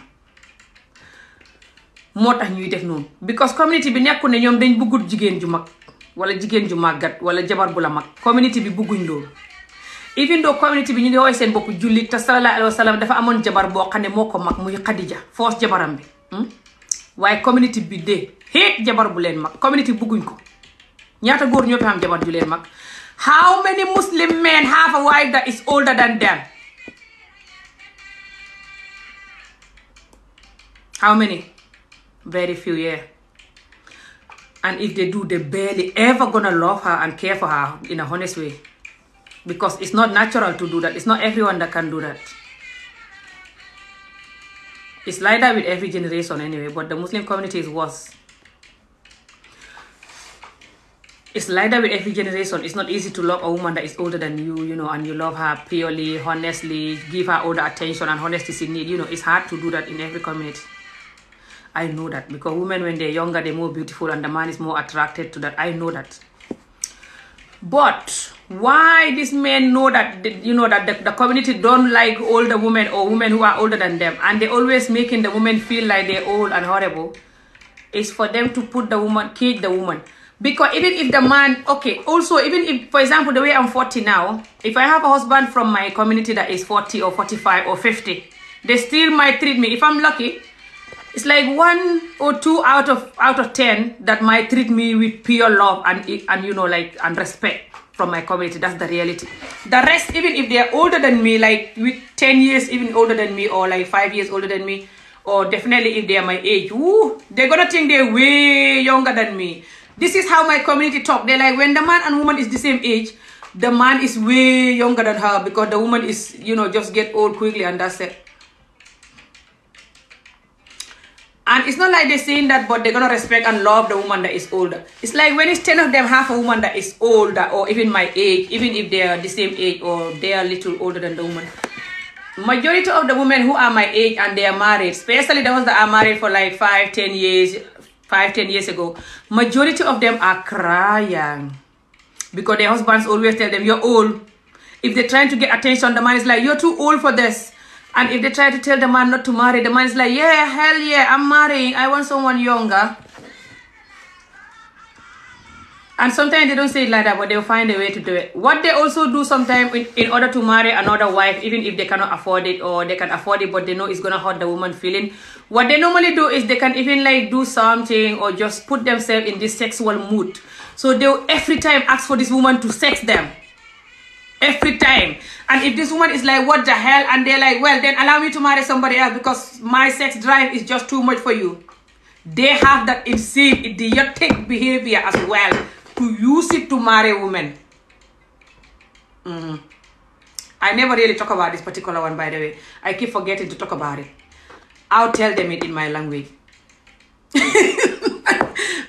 moo tax ñuy def noonu because community bi nekku ne ñoom dañ bëggut jigéen ju mag wala jigéen ju màggat wala jabar bu la mag community bi bëgguñ loolu even though community bi ñu ngi woowee seen bopp jullit te sallallahu alayhi wa sallam dafa amoon jabar boo xam ne moo ko mag muy Khadija foos jabaram bi waaye community bi de hate jabar bu leen mag community bëgguñ ko ñaata góor ñoo fi am jabar ju leen mag how many Muslim men have a wife that is older than them? How many? Very few, yeah. And if they do, they barely ever gonna love her and care for her in a honest way. Because it's not natural to do that. It's not everyone that can do that. It's like that with every generation anyway, but the Muslim community is worse. It's like that with every generation. It's not easy to love a woman that is older than you, and you love her purely, honestly, give her all the attention and honesty she needs. It's hard to do that in every community. I know that because women, when they're younger, they're more beautiful and the man is more attracted to that. I know that. But why these men know that, that the community don't like older women or women who are older than them, and they're always making the women feel like they're old and horrible, is for them to put the woman, cage the woman. Because even if the man, also even if, for example, the way I'm 40 now, if I have a husband from my community that is 40 or 45 or 50, they still might treat me, if I'm lucky, it's like 1 or 2 out of 10 that might treat me with pure love and and respect from my community. That's the reality. The rest, even if they're older than me, like with 10 years even older than me, or like 5 years older than me, or definitely if they're my age, they're gonna think they're way younger than me. This is how my community talk. They're like, when the man and woman is the same age, the man is way younger than her because the woman is, just get old quickly and that's it. And it's not like they're saying that, but they're going to respect and love the woman that is older. It's like when it's 10 of them have a woman that is older or even my age, even if they are the same age or they are a little older than the woman. Majority of the women who are my age and they are married, especially the ones that are married for like 5-10 years ago, majority of them are crying because their husbands always tell them, you're old. If they're trying to get attention, the man is like, you're too old for this. And if they try to tell the man not to marry, the man is like, yeah, hell yeah, I'm marrying. I want someone younger. And sometimes they don't say it like that, but they'll find a way to do it. What they also do sometimes in order to marry another wife, even if they cannot afford it or they can afford it, but they know it's going to hurt the woman feeling. What they normally do is they can even like do something or just put themselves in this sexual mood. So they'll every time ask for this woman to sex them. Every time. And if this woman is like, what the hell? And they're like, well, then allow me to marry somebody else because my sex drive is just too much for you. They have that insane, idiotic behavior as well to use it to marry women. I never really talk about this particular one, by the way. I keep forgetting to talk about it. I'll tell them it in my language.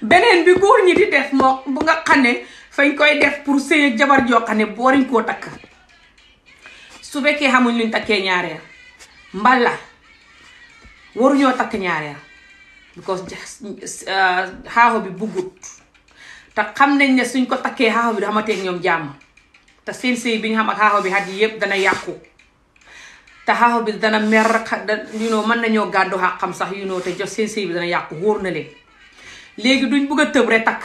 Beneen bi góor ñi di def moo bu nga xam ne fañ koy def pour sëy ak jabar joo xam ne booriñ koo takk su fekkee xamuñ luñ takkee ñaareel mbala waruñoo takk ñaareel because xaaxo bi buggut te xam nañ ne suñ ko takkee xaaxaw bi du xamatee ak ñoom jàmm te seen sëy bi ñu xam ak xaaxaw bi xat yi yëpp dana yàqu te xaaxaw bi dana mer mën nañoo gàddu xam sax te jox seen sëy bi dana yàqu wóor na leen léegi duñ bëgg a tëb rek takk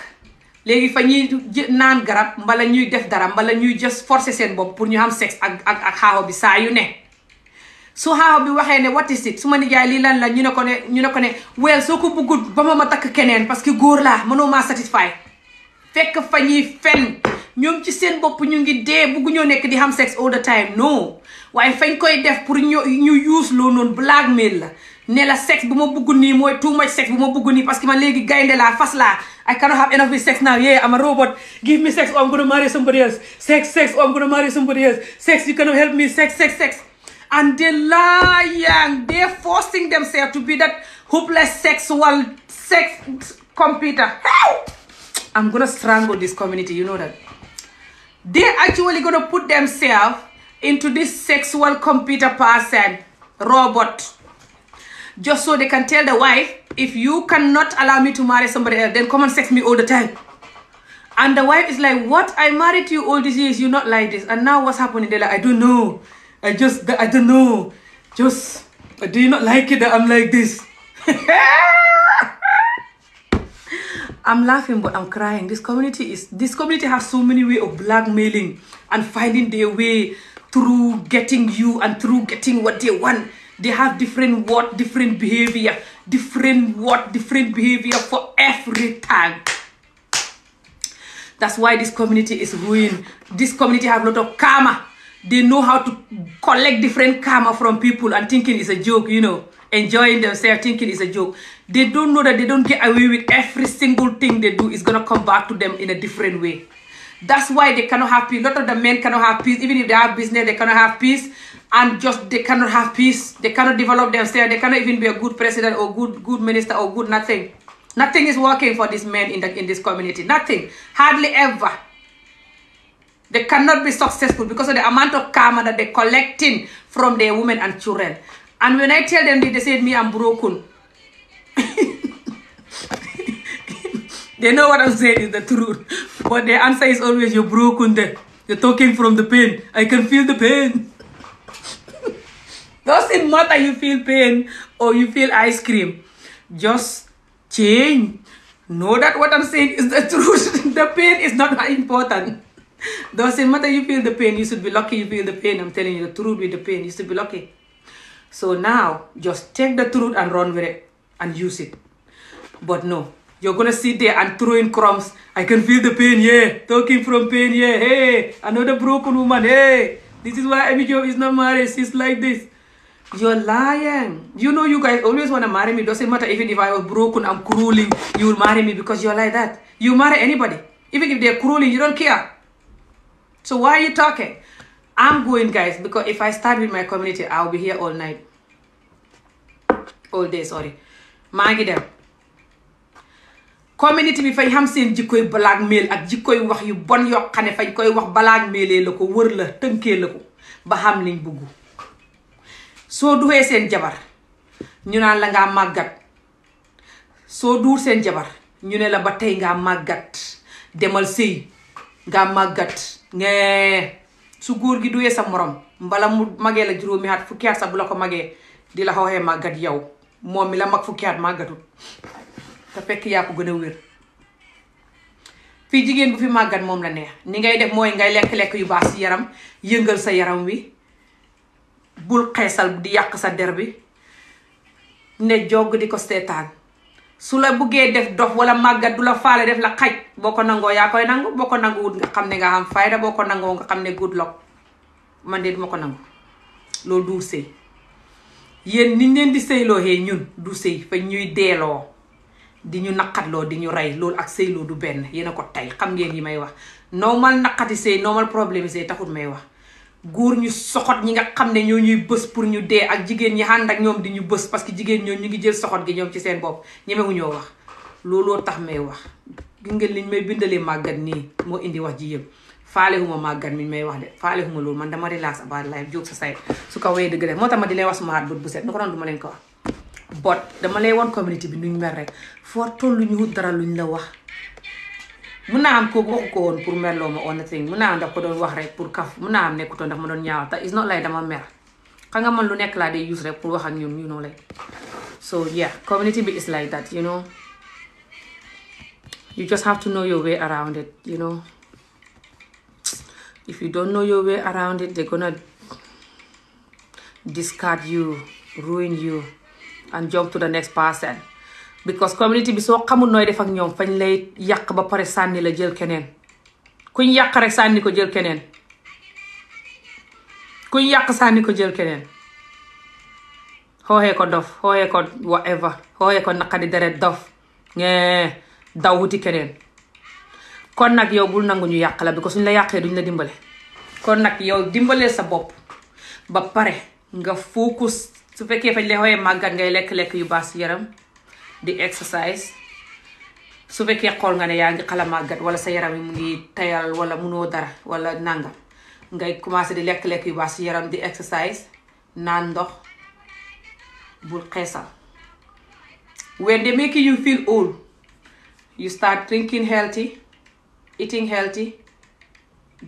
léegi fa ñuy naan garab mbala ñuy def dara mbala ñuy just forcer seen bopp pour ñu xam sexe ak xaaxaw bi saa yu ne su xaaxaw bi waxee ne what is it su ma nijaay lii lan la ñu ne ko ne wel soo ko bëggut ba ma takk keneen parce que góor laa mënoo maa satisfy fekk fa ñuy fen ñoom ci seen bopp ñu ngi dee buggu ñoo nekk di xam sex all the time no waaye fañ koy def pour ñu use loo noonu blackmail la ne la sex bu ma bugg nii mooy too much sex bu ma bugg nii parce que man léegi gaynde laa fas laa I cannot have enough with sex now. Yeah, I'm a robot. Give me sex or I'm going to marry somebody else. Sex or I'm going to marry somebody else. Sex, you cannot help me. Sex. And they're lying. They're forcing themselves to be that hopeless sexual sex computer. How? I'm going to strangle this community. You know that. They're actually going to put themselves into this sexual computer person, robot. Just so they can tell the wife, if you cannot allow me to marry somebody else, then come and sex me all the time. And the wife is like, what? I married you all these years. You're not like this. And now what's happening? They're like, I don't know. I don't know. Just, do you not like it that I'm like this? I'm laughing, but I'm crying. This community has so many ways of blackmailing and finding their way through getting you and through getting what they want. They have different behavior for every time. That's why this community is ruined. This community have a lot of karma. They know how to collect different karma from people and thinking it's a joke, enjoying themselves, thinking it's a joke. They don't know that they don't get away with every single thing they do is going to come back to them in a different way. That's why they cannot have peace. A lot of the men cannot have peace. Even if they have business, they cannot have peace. And they cannot have peace. They cannot develop themselves. They cannot even be a good president or good minister or good nothing. Nothing is working for these men in this community. Nothing. Hardly ever. They cannot be successful because of the amount of karma that they're collecting from their women and children. And when I tell them, they say, me, I'm broken. They know what I'm saying is the truth. But their answer is always, you're broken there. You're talking from the pain. I can feel the pain. Doesn't matter you feel pain or you feel ice cream. Just change. Know that what I'm saying is the truth. The pain is not important. Doesn't matter you feel the pain. You should be lucky you feel the pain. I'm telling you the truth with the pain. You should be lucky. So now, just take the truth and run with it. And use it. But no. You're going to sit there and throw in crumbs. I can feel the pain, yeah. Talking from pain, yeah. Hey, another broken woman, hey. This is why Amy Jo is not married. She's like this. You're lying. You guys always want to marry me. Doesn't matter even if I was broken, I'm crueling. You will marry me because you're like that. You marry anybody. Even if they're crueling, you don't care. So why are you talking? I'm going, guys, because if I start with my community, I'll be here all night. All day, sorry. maa ngi dem. Community bi fay xam seen jikkoy blackmail ak jikkoy wax yu bon yoo xam ne fañ koy wax blackmailee la ko wër la tënkee la ko ba xam liñ bugg. Soo duwee seen jabar ñu naan la ngaa màggat. Soo duur seen jabar ñu ne la ba tey ngaa màggat. Demal sëy ngaa màggat. Su góor gi duwee sa morom mbala mu magee la juróomi at fukki at sa bu la ko magee di la xooxee màggat yow moom mi la mag fukki at màggatut. te fekk yaa ko gën a wér. Fii jigéen bu fi màggat moom la neex ni ngay def mooy ngay lekk-lekk yu baax ci yaram yëngal sa yaram wi bul xeesal di yàq sa der bi ne jogg di ko seetaan. Su la buggee def dof wala màggat du la faale def la xaj boo ko nangoo yaa koy nangu boo ko nanguwut nga xam ne nga am fayda boo ko nangoo nga xam ne good luck. Man de duma ko nangu loolu du sëy. Yéen niñ leen di sëyloo xee ñun du sëy fa ñuy deeloo di ñu naqatloo di ñu rey loolu ak sëyloo du benn yéen a ko tey xam ngeen yi may wax. Normal naqati sëy normal problème sëy taxut may wax. Góor ñu soxot ñi nga xam ne ñoo ñuy bës pour ñu dee ak jigéen ñi ànd ak ñoom di ñu bës parce que jigéen ñoo ñu ngi jël soxot gi ñoom ci seen bopp ñemewu ñoo wax. Looloo tax may wax gis nga liñ may bindalee màggat nii moo indi wax ji yëpp. Faale huma màggat mi may wax de faale huma loolu man dama relax about life jóg sa say su ko wéy dëgg de moo tax ma di leen wax suma at bët bu set nu ko doon du ma leen ko wax. Bot dama lay woon community bi nuñ mel rek foo tollu ñu wut dara luñ la wax mun naa am kooku waxu ko woon pour merloo ma on the thing mun naa am daf ko doon wax rek pour kaf mun naa am nekkutoon daf ma doon ñaawal te it's not like dama mer xam nga man lu nekk laa day use rek pour wax ak ñun you know like so yeah community bi is like that you know you just have to know your way around it you know if you don't know your way around it they're gonna discard you ruin you and jump to the next person because community bi soo xamul nooy def ak ñoom fañ lay yàq ba pare sànni la jël keneen kuñ yàq rek sànni ko jël keneen kuñ yàq sànni ko jël keneen xooxee ko dof xooxee ko whatever xooxee ko naqadi deret dof ngee daw wuti keneen kon nag yow bul nangu ñu yàq la because suñ la yàqee duñ la dimbale kon nag yow dimbalee sa bopp ba pare nga focus su fekkee fañ lay xooxee màggat ngay lekk-lekk yu baax si yaram di exercise su fekkee xool nga ne yaa ngi xala màggat wala sa yaram yi mu ngi tayal wala munoo dara wala nangam ngay commencé di lekk-lekk yu baax si yaram di exercise naan ndox bul xeesal when they make you feel old you start drinking healthy eating healthy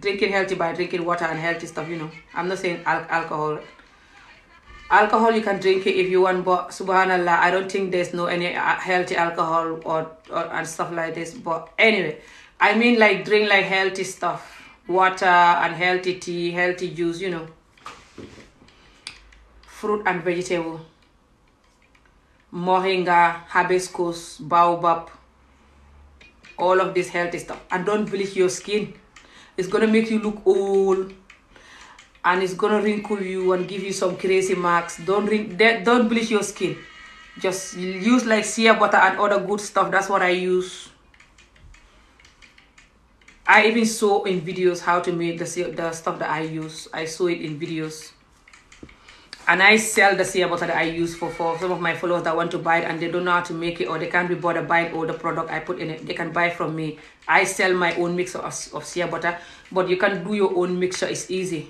drinking healthy by drinking water and healthy stuff you know I'm not saying alcohol you can drink it if you want but subhanallah I don't think there's no any healthy alcohol or and stuff like this but anyway I mean like drink like healthy stuff water and healthy tea healthy juice you know fruit and vegetable moringa hibiscus baobab all of this healthy stuff and don't bleach your skin it's gonna make you look old and it's gonna wrinkle you and give you some crazy marks. Don't bleach your skin. Just use like shea butter and other good stuff. That's what I use. I even saw in videos how to make the stuff that I use. I saw it in videos. And I sell the shea butter that I use for some of my followers that want to buy it and they don't know how to make it or they can't be bothered buying all the product I put in it. They can buy from me. I sell my own mixture of shea butter, but you can do your own mixture. It's easy.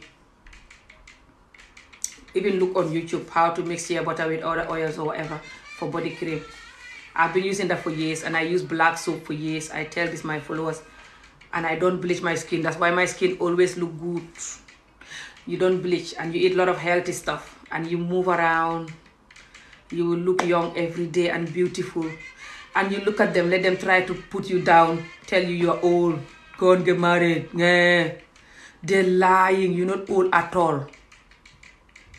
Even look on YouTube how to mix shea butter with other oils or whatever for body cream. I've been using that for years and I use black soap for years. I tell this my followers and I don't bleach my skin. That's why my skin always look good. You don't bleach and you eat a lot of healthy stuff and you move around. You will look young every day and beautiful. And you look at them, let them try to put you down, tell you you're old, go and get married. Yeah. They're lying, you're not old at all.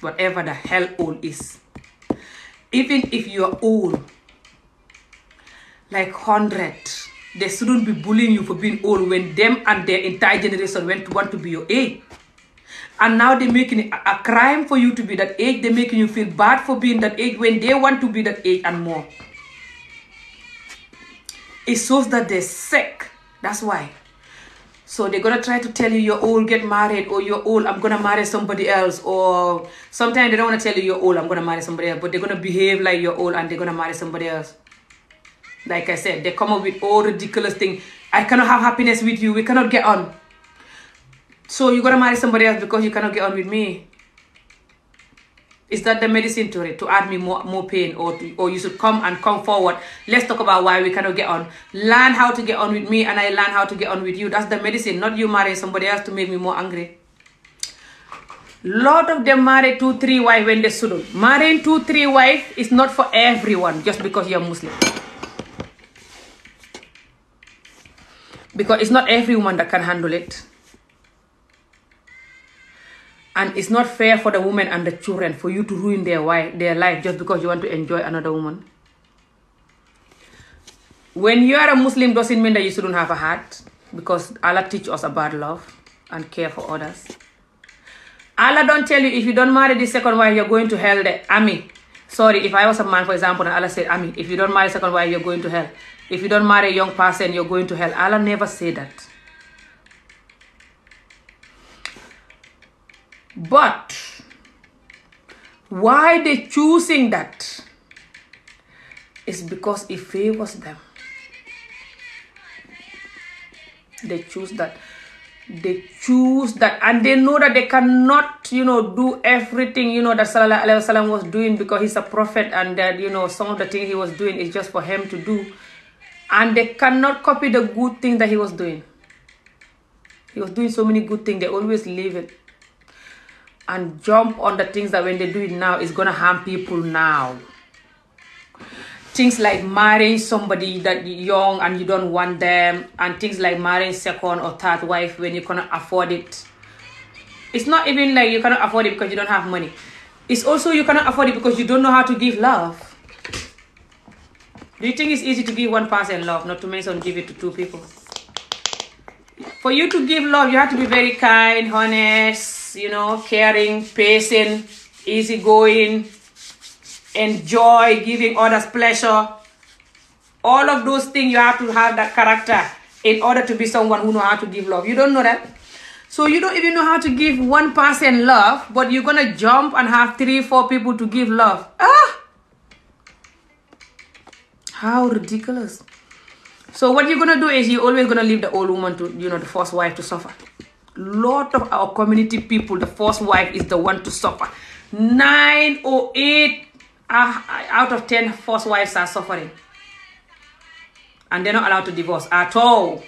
Whatever the hell old is. Even if you're old, like 100, they shouldn't be bullying you for being old when them and their entire generation want to be your age. And now they're making it a crime for you to be that age. They're making you feel bad for being that age when they want to be that age and more. It shows that they're sick. That's why. So they're going to try to tell you you're old, get married, or you're old, I'm going to marry somebody else. Or sometimes they don't want to tell you you're old, I'm going to marry somebody else. But they're going to behave like you're old and they're going to marry somebody else. Like I said, they come up with all ridiculous things. I cannot have happiness with you. We cannot get on. So you're going to marry somebody else because you cannot get on with me. Is that the medicine to it? To add me more pain? Or you should come forward. Let's talk about why we cannot get on. Learn how to get on with me and I learn how to get on with you. That's the medicine. Not you marrying somebody else to make me more angry. Lot of them marry 2-3 wives when they shouldn't. Marrying 2-3 wives is not for everyone just because you're Muslim. Because it's not every woman that can handle it. And it's not fair for the women and the children for you to ruin their life just because you want to enjoy another woman. When you are a Muslim doesn't mean that you shouldn't have a heart, because Allah teaches us about love and care for others. Allah don't tell you if you don't marry the second wife, you're going to hell. Sorry, if I was a man, for example, and Allah said, if you don't marry second wife, you're going to hell. If you don't marry a young person, you're going to hell. Allah never said that. But why they choosing that is because it favors them. They choose that. And they know that they cannot, do everything, that Sallallahu Alaihi Wasallam was doing because he's a prophet and that, some of the things he was doing is just for him to do. And they cannot copy the good thing that he was doing. He was doing so many good things. They always leave it and jump on the things that when they do it now, it's going to harm people now. Things like marrying somebody that young and you don't want them, and things like marrying second or third wife when you cannot afford it. It's not even like you cannot afford it because you don't have money. It's also you cannot afford it because you don't know how to give love. Do you think it's easy to give one person love, not to mention give it to two people? For you to give love, you have to be very kind, honest, caring, patient, easygoing, enjoy, giving others pleasure. All of those things, you have to have that character in order to be someone who knows how to give love. You don't know that? So you don't even know how to give one person love, but you're going to jump and have 3-4 people to give love. How ridiculous. So what you're going to do is you're always going to leave the old woman to, the first wife to suffer. Lot of our community people, the first wife is the one to suffer. 9 or 8 out of 10 first wives are suffering. And they're not allowed to divorce at all.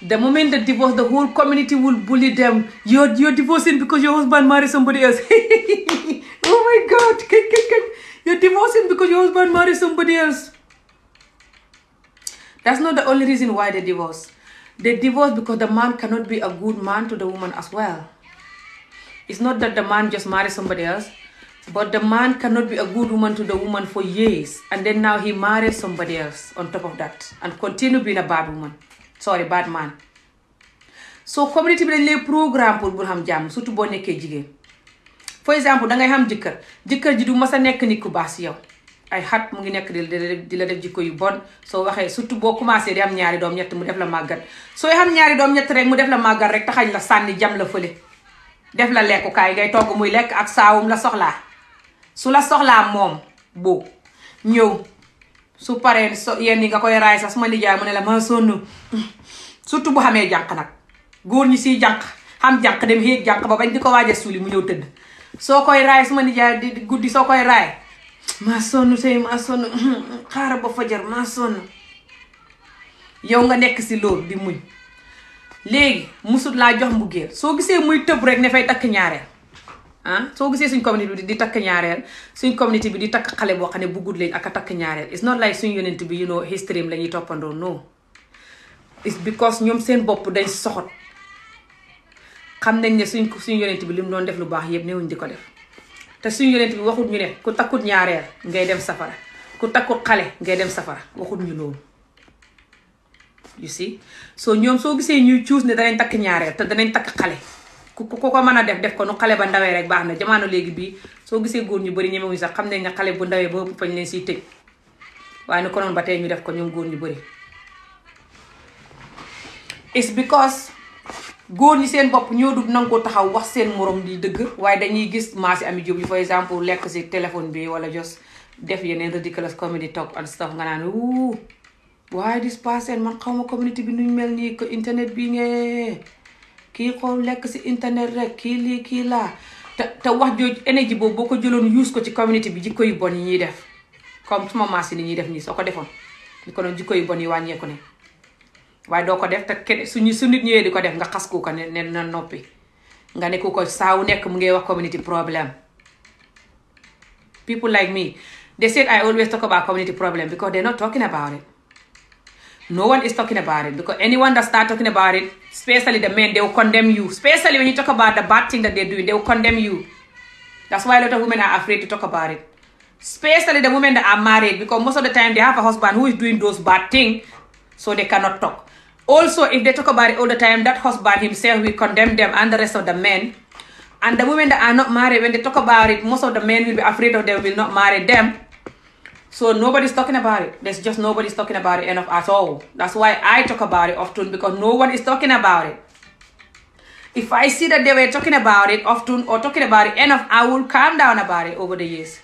The moment they divorce, the whole community will bully them. You're divorcing because your husband married somebody else. Oh my God. You're divorcing because your husband married somebody else. That's not the only reason why they divorce. They divorce because the man cannot be a good man to the woman as well. It's not that the man just married somebody else, but the man cannot be a good woman to the woman for years. And then now he marries somebody else on top of that. And continue being a bad woman. Sorry, bad man. So community bi dañ lay programme pour bul xam jàmm surtout boo nekkee jigéen. For exemple, dangay xam jëkkër ji du mas a nekk nit ku baax si yow. Ay xat mu ngi nekk di la def jikko yu bon soo waxee surtout boo commencé di am ñaari doom ñett mu def la màggat sooy xam ñaari doom ñett rek mu def la màggat rek taxañ la sànni jam la fële def la lekkukaay ngay togg muy lekk ak saawum la soxlaa su la soxlaa moom boo ñëw su paree yenn yi nga koy raay sax suma nijaay mu ne la ma sonn surtout bu xamee jànq nag góor ñi siy jànq xam jànq dem xéeg jànq ba bañ di ko waaja suuli mu ñëw tëdd soo koy raay suma nijaay di guddi soo koy raay maa sonn tey maa sonn xaaral ba fajar maa sonn yow nga nekk si loolu di muñ léegi musut laa jox mbugéel soo gisee muy tëb rek ne fay takk ñaareel soo gisee suñ communauté bi di takk ñaareel suñ communauté bi di takk xale boo xam ne buggut leen ak a takk ñaareel it's not like suñ yonent bi history la ñuy toppandoo no it's because ñoom seen bopp dañ soxot xam nañ ne suñ yonent bi li mu doon def lu baax yëpp newuñ di ko def te suñu yonent bi waxut ñu ne ku takkut ñaareel ngay dem safara ku takkut xale ngay dem safara waxut ñu loolu you see so ñoom soo gisee ñuy cuus ne danañ takk ñaareel te danañ takk xale ku ko mën a def ko nu xale ba ndawee rek baax na jamono léegi bii soo gisee góor ñu bëri ñemewuñu sax xam nañ ne xale bu ndawee ba ëpp fañ leen siy tëj waaye nu ko noonu ba tey ñu def ko ñoom góor ñu bëri it's because góor ñi seen bopp ñoo dugg nanga ko taxaw wax seen morom di dëgg waaye dañuy gis maasi ami jóob yi for exemple lekk si téléphone bi wala just def yeneen ridiculous comedy talk and stuff nga naan waaye this person man xaw ma community bi nuñ mel nii ko internet bi ngee kii xool lekk si internet rek kii lii kii laa te wax jooju énergie boobu boo ko jëloon use ko ci community bi jikko yu bon yi ñuy def comme suma maasi ni ñuy def nii soo ko defoon ñu ko noonu jikko yu bon yi wàññeeku ne waaye doo ko def te kenn su nit ñëwee di ko def nga xas ku ko ne na noppi nga ne ku ko saa wu nekk mu ngi wax community problem. People like me, they said I always talk about community problem because they're not talking about it. No one is talking about it because anyone that start talking about it, especially the men, they will condemn you. Especially when you talk about the bad thing that they're doing, they will condemn you. That's why a lot of women are afraid to talk about it. Especially the women that are married because most of the time they have a husband who is doing those bad things, so they cannot talk. Also, if they talk about it all the time, that husband himself will condemn them and the rest of the men. And the women that are not married, when they talk about it, most of the men will be afraid of them, will not marry them. So nobody's talking about it. There's just nobody's talking about it enough at all. That's why I talk about it often because no one is talking about it. If I see that they were talking about it often or talking about it enough, I will calm down about it over the years.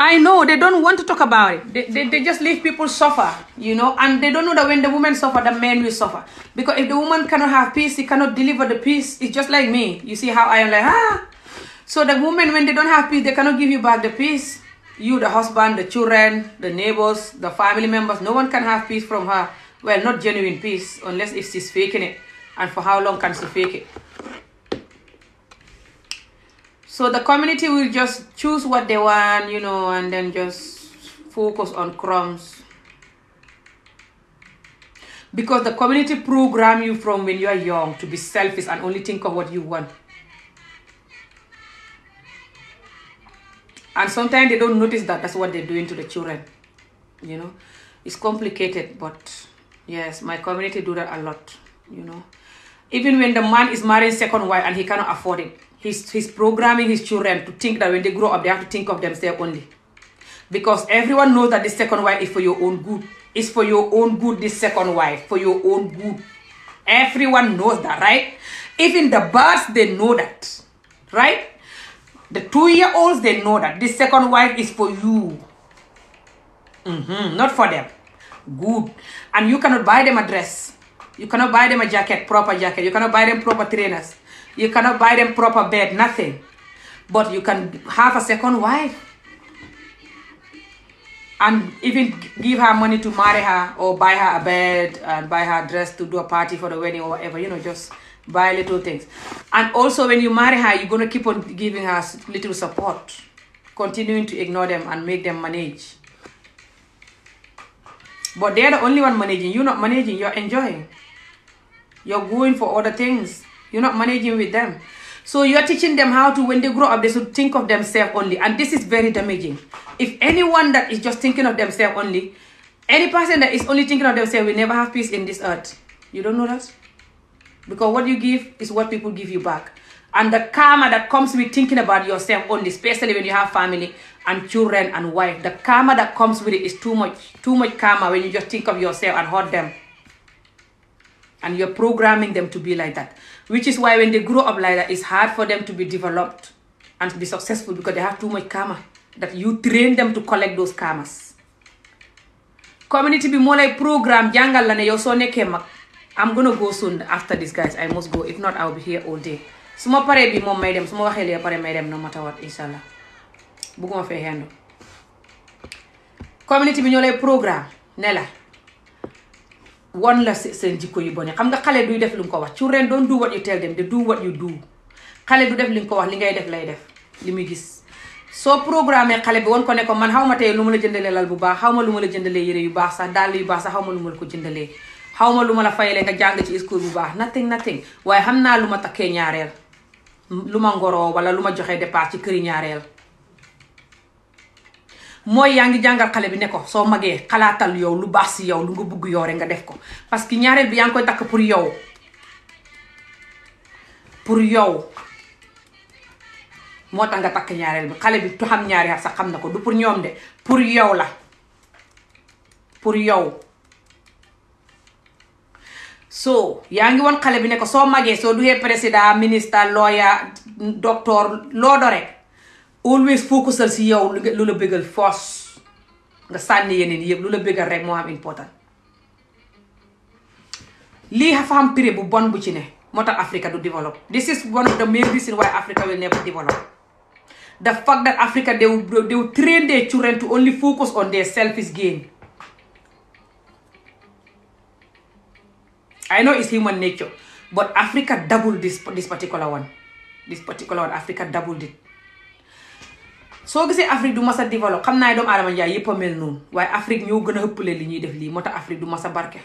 I know they don't want to talk about it. They just leave people suffer, and they don't know that when the women suffer, the men will suffer. Because if the woman cannot have peace, he cannot deliver the peace. It's just like me. You see how I am like, So the women, when they don't have peace, they cannot give you back the peace. You, the husband, the children, the neighbors, the family members, no one can have peace from her. Well, not genuine peace, unless if she's faking it. And for how long can she fake it? So the community will just choose what they want, and then just focus on crumbs. Because the community program you from when you are young to be selfish and only think of what you want. And sometimes they don't notice that that's what they're doing to the children. It's complicated, but yes, my community do that a lot, Even when the man is marrying second wife and he cannot afford it, he's programming his children to think that when they grow up, they have to think of themselves only. Because everyone knows that this second wife is for your own good. It's for your own good, this second wife, for your own good. Everyone knows that, right? Even the birds, they know that, right? The 2-year-olds, they know that this second wife is for you. Not for them. Good. And you cannot buy them a dress. You cannot buy them a jacket, proper jacket. You cannot buy them proper trainers. You cannot buy them proper bed, nothing. But you can have a second wife. And even give her money to marry her or buy her a bed and buy her a dress to do a party for the wedding or whatever. Just buy little things. And also when you marry her, you're going to keep on giving her little support. Continuing to ignore them and make them manage. But they're the only one managing. You're not managing. You're enjoying. You're going for other things. You're not managing with them. So you're teaching them how to, when they grow up, they should think of themselves only. And this is very damaging. If anyone that is just thinking of themselves only, any person that is only thinking of themselves will never have peace in this earth. You don't know that? Because what you give is what people give you back. And the karma that comes with thinking about yourself only, especially when you have family and children and wife, the karma that comes with it is too much karma when you just think of yourself and hurt them. And you're programming them to be like that. Which is why when they grow up like that, it's hard for them to be developed and to be successful because they have too much karma. That you train them to collect those karmas. Community be more like program, jangal la ne yow so nekke mag. I'm gonna go soon after this, guys. I must go. If not, I'll be here all day. Suma pare bi mom may dem, suma waxe li pare may dem no matter what, inshallah. Buguma fe hendo. Community bi ñoo lay programme ne la won la seen jikko yu bone. Xam nga xale duy def lu ko wax. Children don't do what you tell them, they do what you do. Xale du def li ko wax, li ngay def lay def. Li muy gis. Soo programme xale bi won ko ne ko man xawma tey lu ma la jëndalee lal bu baax, xawma lu ma la jëndalee yére yu baax sax, dàll yu baax sax, xawma lu ma la ko jëndalee. Xawma lu ma la fayalee nga jàng ci school bu baax, nothing. Waaye xam naa lu ma takkee ñaareel. Lu ma ngoroo wala lu ma joxee départ ci këri ñaareel. Mooy yaa ngi jàngal xale bi ne ko soo magee xalaatal yow lu baax si yow lu nga bugg yow rek nga def ko. Parce que ñaareel bi yaa ngi koy takk pour yow. Pour yow. Moo tax nga takk ñaareel bi xale bi tu xam ñaari at sax xam na ko du pour ñoom de pour yow la. Pour yow. So yaa ngi woon xale bi ne ko soo magee soo duggee président ministre lawyer docteur loo do rek always focusal si yow lu la bëggal force nga sànni yeneen yëpp lu la bëggal rek moo am important. Lii dafa am prix bu bon bu ci ne moo tax Africa du develop. This is one of the main reasons why Africa will never develop. The fact that Africa they will train their children to only focus on their selfish gain. I know it's human nature, but Africa doubled this particular one. This particular one, Africa doubled it. So gisee Afrique du masa develop xam naa doomu aadama njaay yëpp a mel noonu waaye Afrique ñoo gën a ëppale li ñuy def lii moo tax Afrique du masa barke.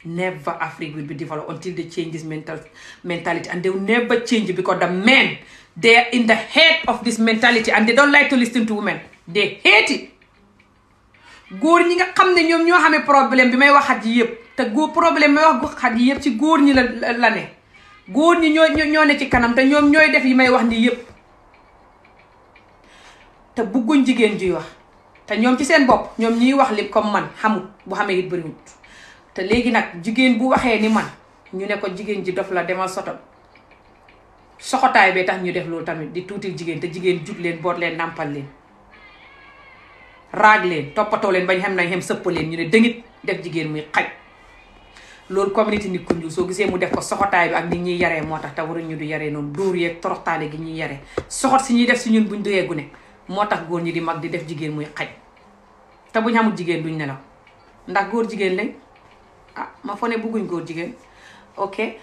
Never Africa will be developed until they change this mentality, and they will never change because the men, they are in the head of this mentality and they don't like to listen to women. They hate it. Góor ñi nga xam ne ñoom ñoo xamee problème bi may wax xat yi yëpp te góor problème may wax xat yi yëpp ci góor ñi la ne. Góor ñi ñoo ne ci kanam te ñoom ñooy def yi may wax ni yëpp. Te bugguñ jigéen juy wax te ñoom ci seen bopp ñoom ñiy wax li comme man xamut bu xamee it bëriwut te léegi nag jigéen bu waxee ni man ñu ne ko jigéen ji dof la demal sotal soxotaay bee tax ñu def loolu tamit di tuutil jigéen te jigéen jug leen boot leen nàmpal leen raag leen toppatoo leen bañ xam nañ xem sëpp leen ñu ne dëngit def jigéen muy xaj loolu communauté nit ku ñuul soo gisee mu def ko soxotaay bi ak nit ñuy yaree moo tax te waruñ ñu du yaree noonu dóor yeeg toroxtaane gi ñuy yaree soxot si ñuy def si ñun buñ doyee gune moo tax góor ñi di mag di def jigéen muy xaj te buñ xamul jigéen duñ nelaw ndax góor jigéen lañ ma fo ne bugguñ góor jigéen. Okay,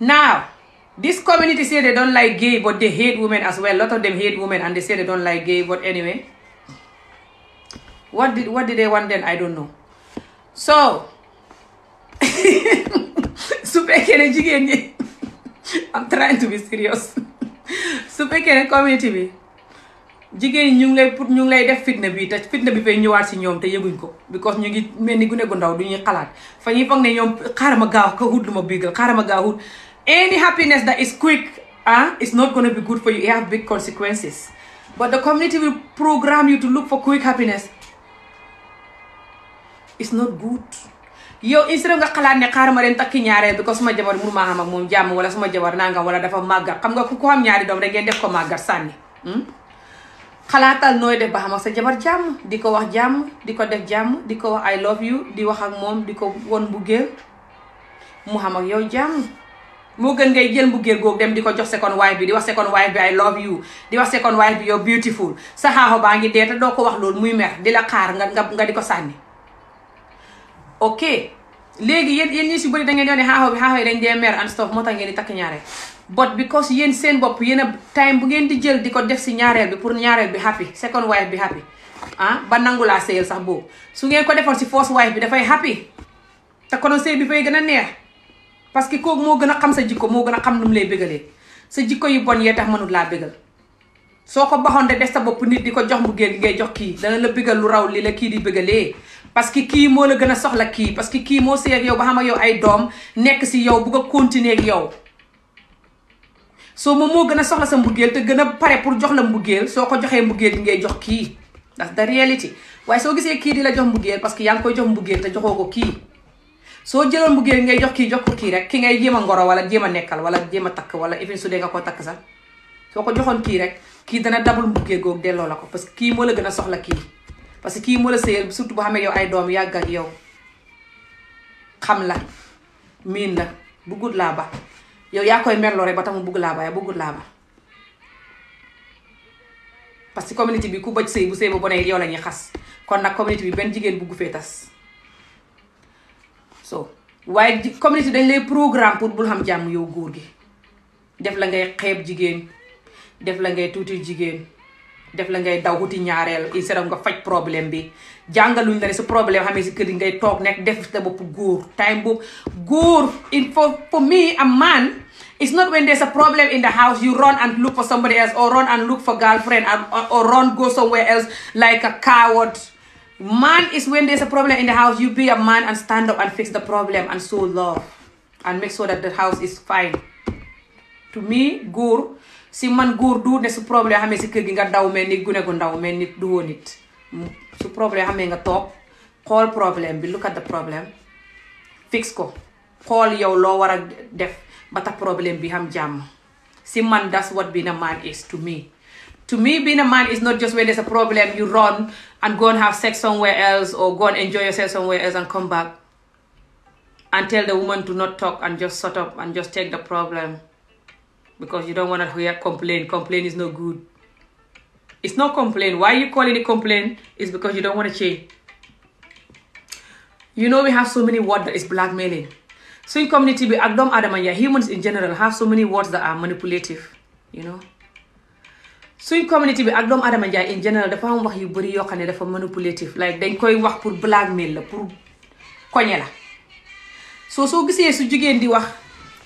now this community say they don't like gay but they hate women as well. A lot of them hate women and they say they don't like gay, but anyway, what did they want then? I don't know. So su fekkee ne jigéen ñi I'm trying to be serious su fekkee ne community bi jigéen ñi ñu ngi lay def fitna bi te fitna bi fay ñëwaat si ñoom te yëguñ ko because ñu ngi mel ni gune gu ndaw du ñuy xalaat fa ñuy foog ne ñoom xaaral ma gaaw ka hut lu ma bigal xaaral ma gaaw hut. Any happiness that is quick is not going to be good for you. It has big consequences. But the community will program you to look for quick happiness. It's not good. Yow instead nga xalaat ne xaaral ma leen takki ñaareel because suma jabar mënu maa xam ak moom jàmm wala suma jabar nangam wala dafa màggat xam nga ku ko xam ñaari doom rek ngeen def ko màggat sànni. Xalaatal nooy def ba xam ak sa jabar jàmm di ko wax jàmm di ko def jàmm di ko wax I love you di wax ak moom di ko won mbugeel mu xam ak yow jàmm moo gën ngay jël mbugeel googu dem di ko jox second wife bi di wax second wife bi I love you di wax second wife bi yow beautiful sa xaaxo baa ngi dee te doo ko wax loolu muy mer di la xaar nga di ko sànni. Ok léegi yéen ñi si bëri da ngeen yoon ne xaaxo yi dañ dee mer and stuff moo tax ngeen di takk ñaareel but because yéen seen bopp yéen a time bu ngeen di jël di ko def si ñaareel bi pour ñaareel bi happy second wife bi happy ba nangu laa sëyal sax boobu su ngeen ko defoon si first wife bi dafay happy te konoon sëy bi fay gën a neex parce que kooku moo gën a xam sa jikko moo gën a xam nu mu lay bégalee sa jikko yu bon yee tax mënut laa bégal soo ko baxoon de des sa bopp nit di ko jox mbugéel gi ngay jox kii dana la bégal lu raw li la kii di bégalee parce que kii moo la gën a soxla kii parce que kii moo sëy ak yow ba xam ak yow ay doom nekk si yow bugg a continuer ak yow soo moom moo gën a soxla sa mbugéel te gën a pare pour jox la mbugéel soo ko joxee mbugéel gi ngay jox kii that's the reality waaye soo gisee kii di la jox mbugéel parce que yaa ngi koy jox mbugéel te joxoo ko kii soo jëloon mbugéel ngay jox ko kii rek ki ngay jéem a ngoro wala jéem a nekkal wala jéem a takk wala even su dee nga ko takk sax soo ko joxoon kii rek kii dana dabul mbugéel googu delloo la ko parce que kii moo la gën a soxla kii parce que kii moo la sëyal surtout boo xamee yow ay doom yàgg ak yow xam la miin la buggut laa ba yow yaa koy merloo rek ba tax mu bugg laa ba yaa buggut laa ba parce que communauté bi ku bëj sëy bu sëy ba bonee yow la ñuy xas kon nag communauté bi benn jigéen bugg fee tas so waaye communauté dañ lay programme pour bul xam jàmm yow góor gi def la ngay xeeb jigéen def la ngay tuuti jigéen def la ngay daw wuti ñaareel instead of nga faj problème bi jàngaluñ la ne sa problème xamee si kër yi ngay toog nekk def sa bopp góor time boobu góor for me a man it's not when there's a problem in the house you run and look for somebody else or run and look for girlfriend or run go somewhere else like a coward. Man is when there's a problem in the house you be a man and stand up and fix the problem and show love and make sure that the house is fine. To me góor si man góor du ne su problème xamee si kër gi nga daw mel ni gune gu ndaw mel ni du woon nit su problème xamee nga toog xool problème bi look at the problem fix ko xool yow loo war a def ba tax problème bi xam jàmm si man that's what being a man is to me. To me being a man is not just when there's a problem you run and go and have sex somewhere else or go and enjoy yourself somewhere else and come back and tell the woman to not talk and just shut up and just take the problem. Because you don't want to hear complain. Complain is no good. It's not complain. Why you calling it complain? It's because you don't want to change. You know we have so many words that is blackmailing. So in community, we Adam and humans in general have so many words that are manipulative. You know. So in community, we Adam and in general dafa am wax yu bari yoo xam ne dafa manipulative. Like dañ koy wax pour blackmail la pour koñe la. So soo gisee su jigéen di wax.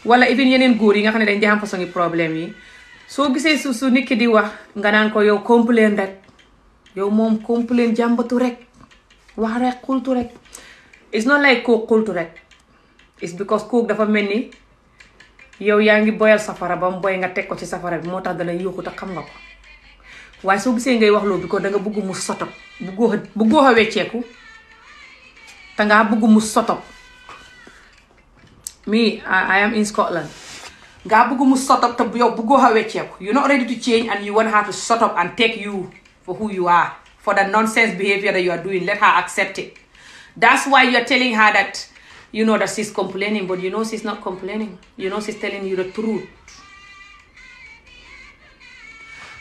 Wala even yeneen góor yi nga xam ne dañ di am façon problème yi soo gisee su nit ki di wax nga naan ko yow complain rek yow moom complain jàmbatu rek wax rek xultu rek it's not like kooku xultu rek it's because kooku dafa mel ni yow yaa ngi boyal safara ba mu boy nga teg ko ci safara bi moo tax dala yuuxu te xam nga ko waaye soo gisee ngay wax loolu bi ko danga bëgg mu sotop bëggoo a wecceeku te ngaa bëgg mu sotop. Me, I am in Scotland. Nga bëgg mu shut up te yow bëggoo xa wecceeku. You're not ready to change and you want her to shut up and take you for who you are. For the nonsense behavior that you are doing. Let her accept it. That's why you're telling her that, you know, that she's complaining. But you know she's not complaining. You know she's telling you the truth.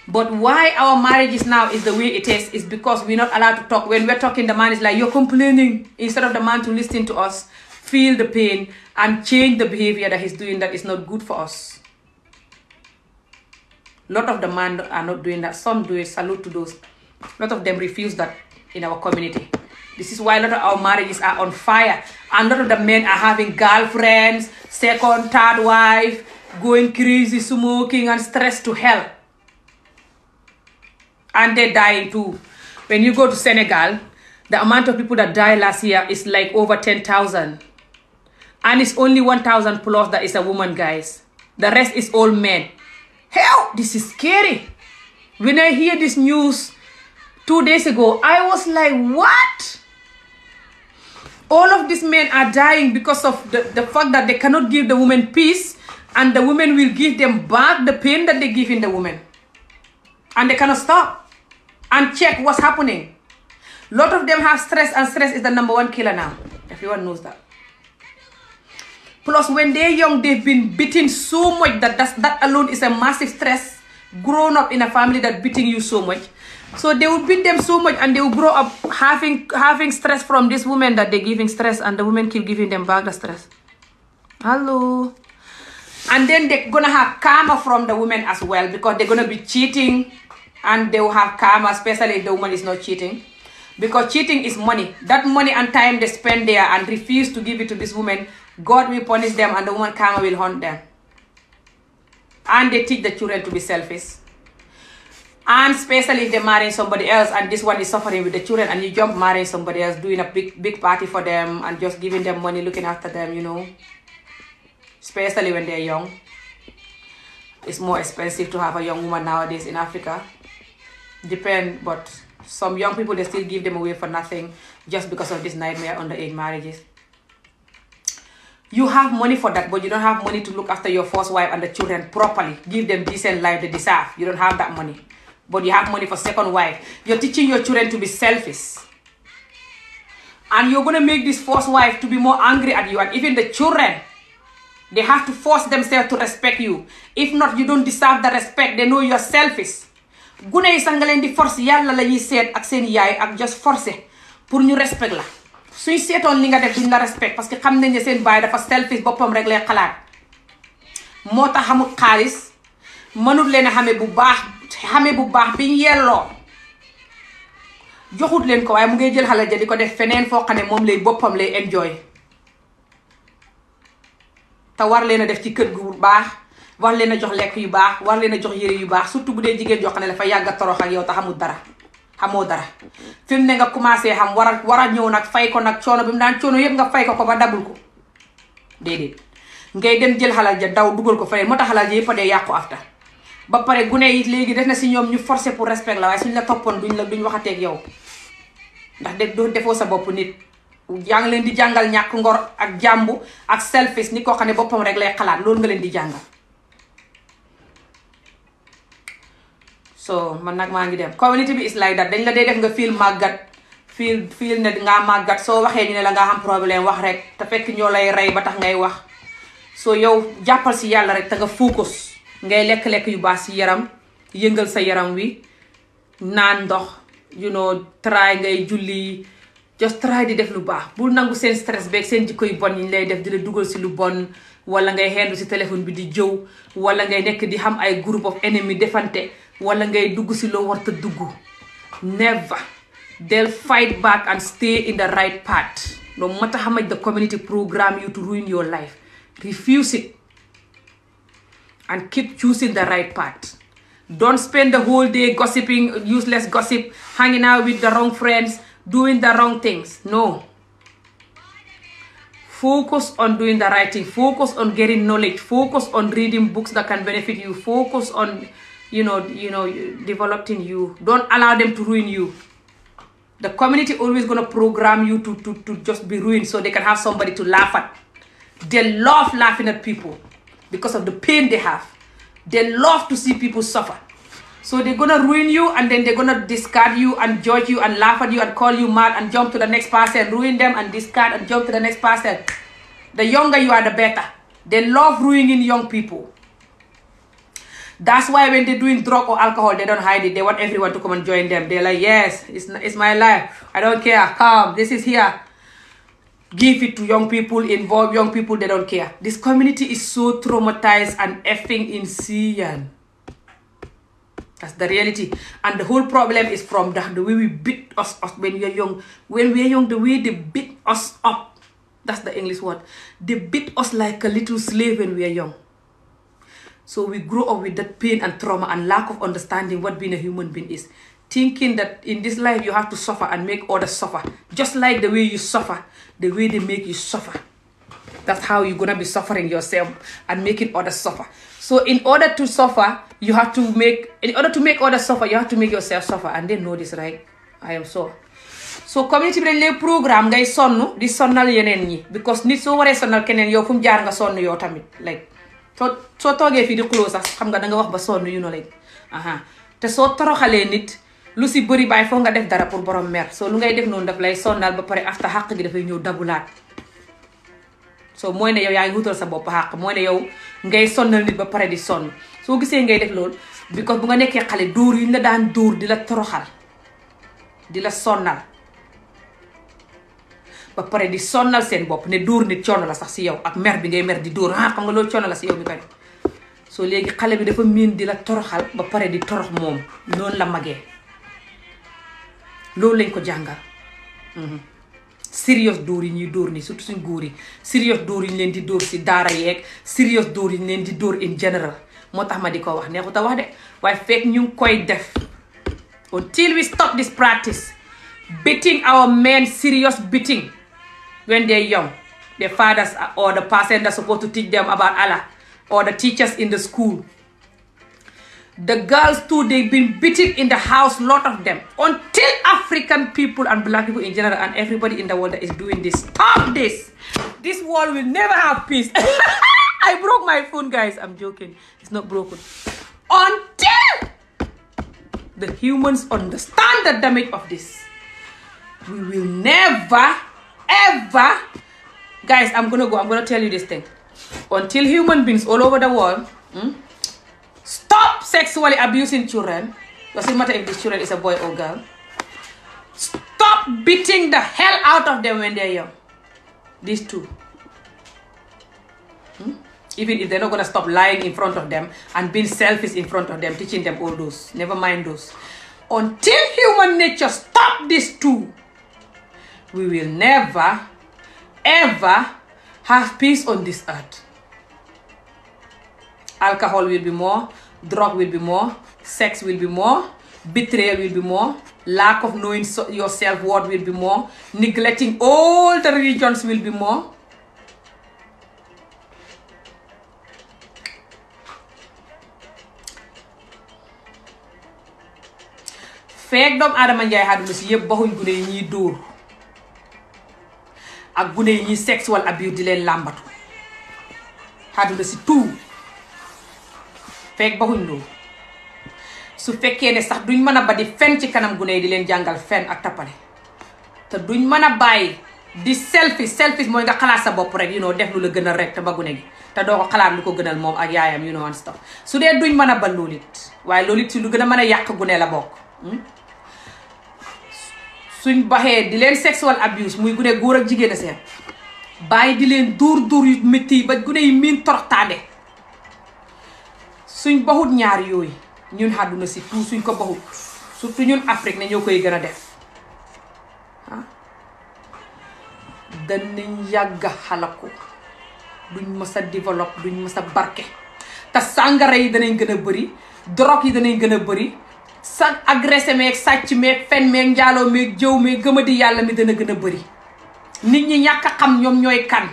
But why our marriages now is the way it is because we're not allowed to talk. When we're talking, the man is like, you're complaining. Instead of the man to listen to us, feel the pain, and change the behavior that he's doing that is not good for us. A lot of the men are not doing that. Some do it. Salute to those. A lot of them refuse that in our community. This is why a lot of our marriages are on fire. And a lot of the men are having girlfriends, second, third wife, going crazy, smoking, and stressed to hell. And they're dying too. When you go to Senegal, the amount of people that died last year is like over 10,000. And it's only 1,000 plus that is a woman, guys. The rest is all men. Hell, this is scary. When I hear this news 2 days ago, I was like, what? All of these men are dying because of the fact that they cannot give the woman peace, and the women will give them back the pain that they give in the woman. And they cannot stop and check what's happening. A lot of them have stress, and stress is the #1 killer now. Everyone knows that. Plus, when they're young, they've been beaten so much that alone is a massive stress. Grown up in a family that beating you so much. So they will beat them so much, and they will grow up having stress from this woman that they're giving stress, and the women keep giving them back the stress. Hello. And then they're going to have karma from the women as well, because they're going to be cheating, and they will have karma, especially if the woman is not cheating. Because cheating is money. That money and time they spend there and refuse to give it to this woman, God will punish them, and the woman karma will haunt them. And they teach the children to be selfish. And especially if they're marrying somebody else, and this one is suffering with the children, and you jump marrying somebody else, doing a big party for them, and just giving them money, looking after them, you know. Especially when they're young. It's more expensive to have a young woman nowadays in Africa. Depend, but some young people, they still give them away for nothing just because of this nightmare underage marriages. You have money for that, but you don't have money to look after your first wife and the children properly. Give them decent life they deserve. You don't have that money. But you have money for second wife. You're teaching your children to be selfish. And you're going to make this first wife to be more angry at you. And even the children, they have to force themselves to respect you. If not, you don't deserve the respect. They know you're selfish. Gune yi sax nga leen di force yàlla la ñuy seet ak seen yaay ak just forcer pour ñu respect la. Suñ seetoon li nga def duñ la respect parce que xam nañ ne seen baay dafa selfish, boppam rek lay xalaat. Moo tax xamul xaalis, mënut leen a xame bu baax biñ yelloo. Joxut leen ko, waaye mu ngay jël xalal ja di ko def feneen foo xam ne moom lay boppam lay enjoy. Te war leen a def ci kër gu baax, war leen a jox lekk yu baax, war leen a jox yére yu baax, surtout bu dee jigéen joo xam ne dafa yàgg a torox ak yow te xamul dara. Xamoo dara. Fi mu ne nga commencé xam war a ñëw nag fay ko nag coono bi mu daan coono yëpp nga fay ko ba dabul ko. Déedéet. Ngay dem jël xalal ja daw dugal ko feneen, moo tax xalal ja yëpp a dee yàqu afta. Ba pare gune yi léegi def na si ñoom ñu forcer pour respect la, waaye suñ la toppoon duñ waxateeg yow. Ndax doo defoo sa bopp nit. Yaa ngi leen di jàngal ñàkk ngor ak jàmbu ak selfish ni koo xam ne boppam rek lay xalaat, loolu nga leen di jàngal. So man nag maa ngi dem community bi is like that, dañ la dee def nga feel màggat feel ne ngaa màggat, soo waxee ñu ne la nga am problème wax rek te fekk ñoo lay rey ba tax ngay wax. So yow jàppal si yàlla rek te nga focus, ngay lekk-lekk yu baax si yaram, yëngal sa yaram wi, naan ndox, you know, try ngay julli, just try di def lu baax. Bul nangu seen stress beeg seen jikko yu bon yi ñu lay def di la dugal si lu bon, wala ngay xendu si téléphone bi di jëw, wala ngay nekk di xam ay group of enemy defante, wala ngay dugg si loo warta dugg. Never. They'll fight back and stay in the right path. No matter how much the community program you to ruin your life, refuse it and keep choosing the right path. Don't spend the whole day gossiping, useless gossip, hanging out with the wrong friends, doing the wrong things. No. Focus on doing the right thing. Focus on getting knowledge. Focus on reading books that can benefit you. Focus on, you know, developing you. Don't allow them to ruin you. The community always gonna program you to just be ruined so they can have somebody to laugh at. They love laughing at people because of the pain they have. They love to see people suffer. So they're gonna ruin you, and then they're gonna discard you and judge you and laugh at you and call you mad and jump to the next person, ruin them and discard and jump to the next person. The younger you are, the better. They love ruining young people. That's why when they're doing drug or alcohol, they don't hide it. They want everyone to come and join them. They're like, yes, it's my life. I don't care. Come, this is here. Give it to young people, involve young people, they don't care. This community is so traumatized and effing insane. That's the reality. And the whole problem is from the way we beat us up when we're young. When we're young, the way they beat us up. That's the English word. They beat us like a little slave when we're young. So we grow up with that pain and trauma and lack of understanding what being a human being is. Thinking that in this life you have to suffer and make others suffer. Just like the way you suffer, the way they make you suffer. That's how you're going to be suffering yourself and making others suffer. So in order to suffer, in order to make others suffer, you have to make yourself suffer. And they know this, right? I am so. So community bi dañ lay programme ngay sonn di sonnal yeneen ñi. Because nit soo waree sonnal keneen yow fu mu jaar nga sonn yow tamit. Like, soo toogee fii di close sax xam nga da nga wax ba sonn you know like. Te soo toroxalee nit, lu si bëri baay foog nga def dara pour borom mer. So lu ngay def noonu daf lay sonnal ba pare after xàq gi dafay ñëw dabulaat. So mooy ne yow yaa ngi wutal sa bopp xàq mooy ne yow ngay sonnal nit ba pare di sonn soo gisee ngay def loolu because bu nga nekkee xale dóor yi ñu la daan dóor di la toroxal di la sonnal ba pare di sonnal seen bopp ne dóor nit coono la sax si yow ak mer bi ngay mer di dóor xam nga loolu coono la si yow mi koy soo léegi xale bi dafa miin di la toroxal ba pare di torox moom noonu la magee loolu lañ ko jàngal serious dóor yi ñuy dóor nii surtout suñ góor yi serious dóor yi ñu leen di dóor si daara yeeg serious dóor yi ñu leen di dóor in general moo tax ma di ko wax neexut a wax de waaye fekk ñu ngi koy def until we stop this practice beating our men serious beating when they're young their fathers or the person that's supposed to teach them about Allah or the teachers in the school. The girls too, they've been beaten in the house, lot of them. Until African people and black people in general and everybody in the world that is doing this. Stop this! This world will never have peace. I broke my phone, guys. I'm joking. It's not broken. Until the humans understand the damage of this. We will never, ever... Guys, I'm gonna tell you this thing. Until human beings all over the world... Stop sexually abusing children. Doesn't matter if this children is a boy or girl. Stop beating the hell out of them when they're young. These two. Even if they're not going to stop lying in front of them and being selfish in front of them, teaching them all those. Never mind those. Until human nature stop these two, we will never, ever have peace on this earth. Alcohol will be more, drug will be more, sex will be more, betrayal will be more, lack of knowing your self-worth will be more, neglecting all the religions will be more. Feek doomu aadama njaay àdduna si yëpp baxuñ gune yi ñuy dóor ak gune yi ñuy sexual abuse di leen làmbatu àdduna si tout fekk baxuñ loolu su fekkee ne sax duñ mën a ba di fen ci kanam gune yi di leen jàngal fen ak tappale te duñ mën a bàyyi di selfish mooy nga xalaat sa bopp rek def lu la gënal rek te ba gune gi te doo ko xalaat lu ko gënal moom ak yaayam and stuff su dee duñ mën a ba loolu it waaye loolu it si lu gën a mën a yàq gune la bokk suñ baxee di leen sexual abuse muy gune góor ak jigéen a seen bàyyi di leen dóor yu métti ba gune yi miin toroxtaande suñ baxut ñaar yooyu ñun àdduna si tout suñ ko baxut surtout ñun Afrique ne ñoo koy gën a def danañ yàgga xalaku duñ mës a développe duñ mës a barke te sàngara yi danañ gën a bëri drogue yi danañ gën a bëri sa agressé meeg sàcc meeg fen meeg njaaloo meeg jëw meeg gëmadi yàlla mi dana gën a bëri nit ñi ñàkk a xam ñoom ñooy kan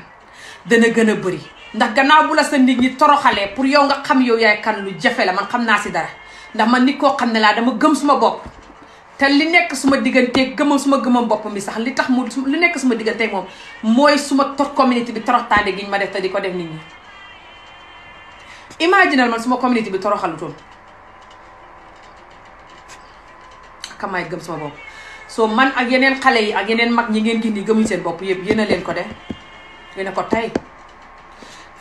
dana gën a bëri ndax gannaaw bu la sa nit ñi toroxalee pour yow nga xam yow yaay kan lu jafe la man xam naa si dara ndax man nit koo xam ne laa dama gëm suma bopp te li nekk suma digganteeg gëmam bopp mi sax li tax li nekk suma digganteeg moom mooy suma communauté bi toroxtaande gi ñu ma def te di ko def nit ñi imaginal man suma communauté bi toroxalutoon kamay gëm sama bopp soo man ak yeneen xale yi ak yeneen mag ñi ngeen gis ni gëmuñ seen bopp yëpp yéen a leen ko def yéen a ko tey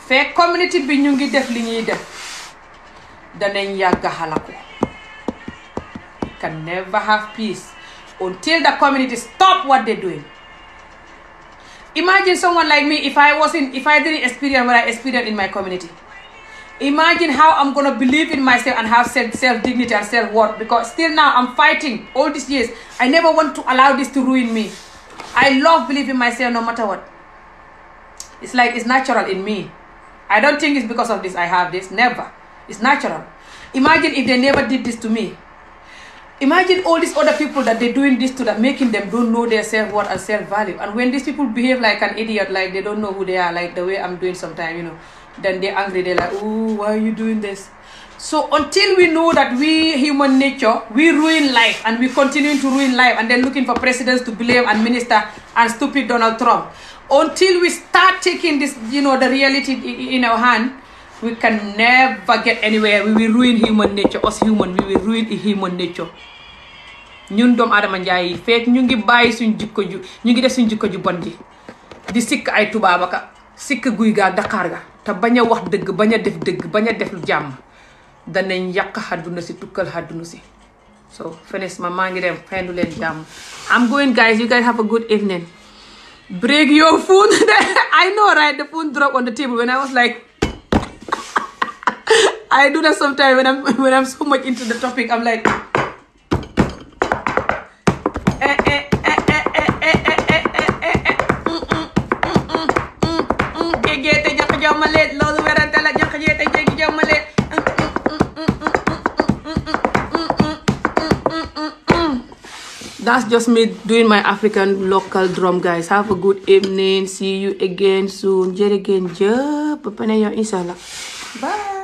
fekk communauté bi ñu ngi def li ñuy def danañ yàgga xalaku. Can never have peace until the community stop what they're doing. Imagine someone like me, if I didn't experience what I experienced in my community. Imagine how I'm going to believe in myself and have self-dignity and self-worth, because still now I'm fighting all these years. I never want to allow this to ruin me. I love believing myself no matter what. It's like it's natural in me. I don't think it's because of this I have this. Never. It's natural. Imagine if they never did this to me. Imagine all these other people that they're doing this to, that making them don't know their self-worth and self-value. And when these people behave like an idiot, like they don't know who they are, like the way I'm doing sometimes, you know, then they're angry. They're like, oh, why are you doing this? So until we know that we, human nature, we ruin life and we continue to ruin life, and then looking for presidents to blame and minister and stupid Donald Trump, until we start taking this, you know, the reality in our hand, we can never get anywhere. We will ruin human nature. Us human, we will ruin human nature. ñun doomu aadama njaay yi fekk ñu ngi bàyyi suñ jikko ju ñu ngi def suñ jikko ju bon ji di sikk ay tubaabaka sikk guy gaa Dakar ga te bañ a wax dëgg bañ a def dëgg bañ a def lu jàmm danañ yàq àdduna si tukkal àdduna si. So finish maa ngi dem xendu leen jàmm. I'm going, guys. You guys have a good evening. Break your phone. I know, right? The phone dropped on the table when I was like I do that sometimes when I'm so much into the topic. I'm like that's just me doing my African local drum, guys. Have a good evening. See you again soon. Jërë ngeen jëf ba beneen yoon inshallah. Bye.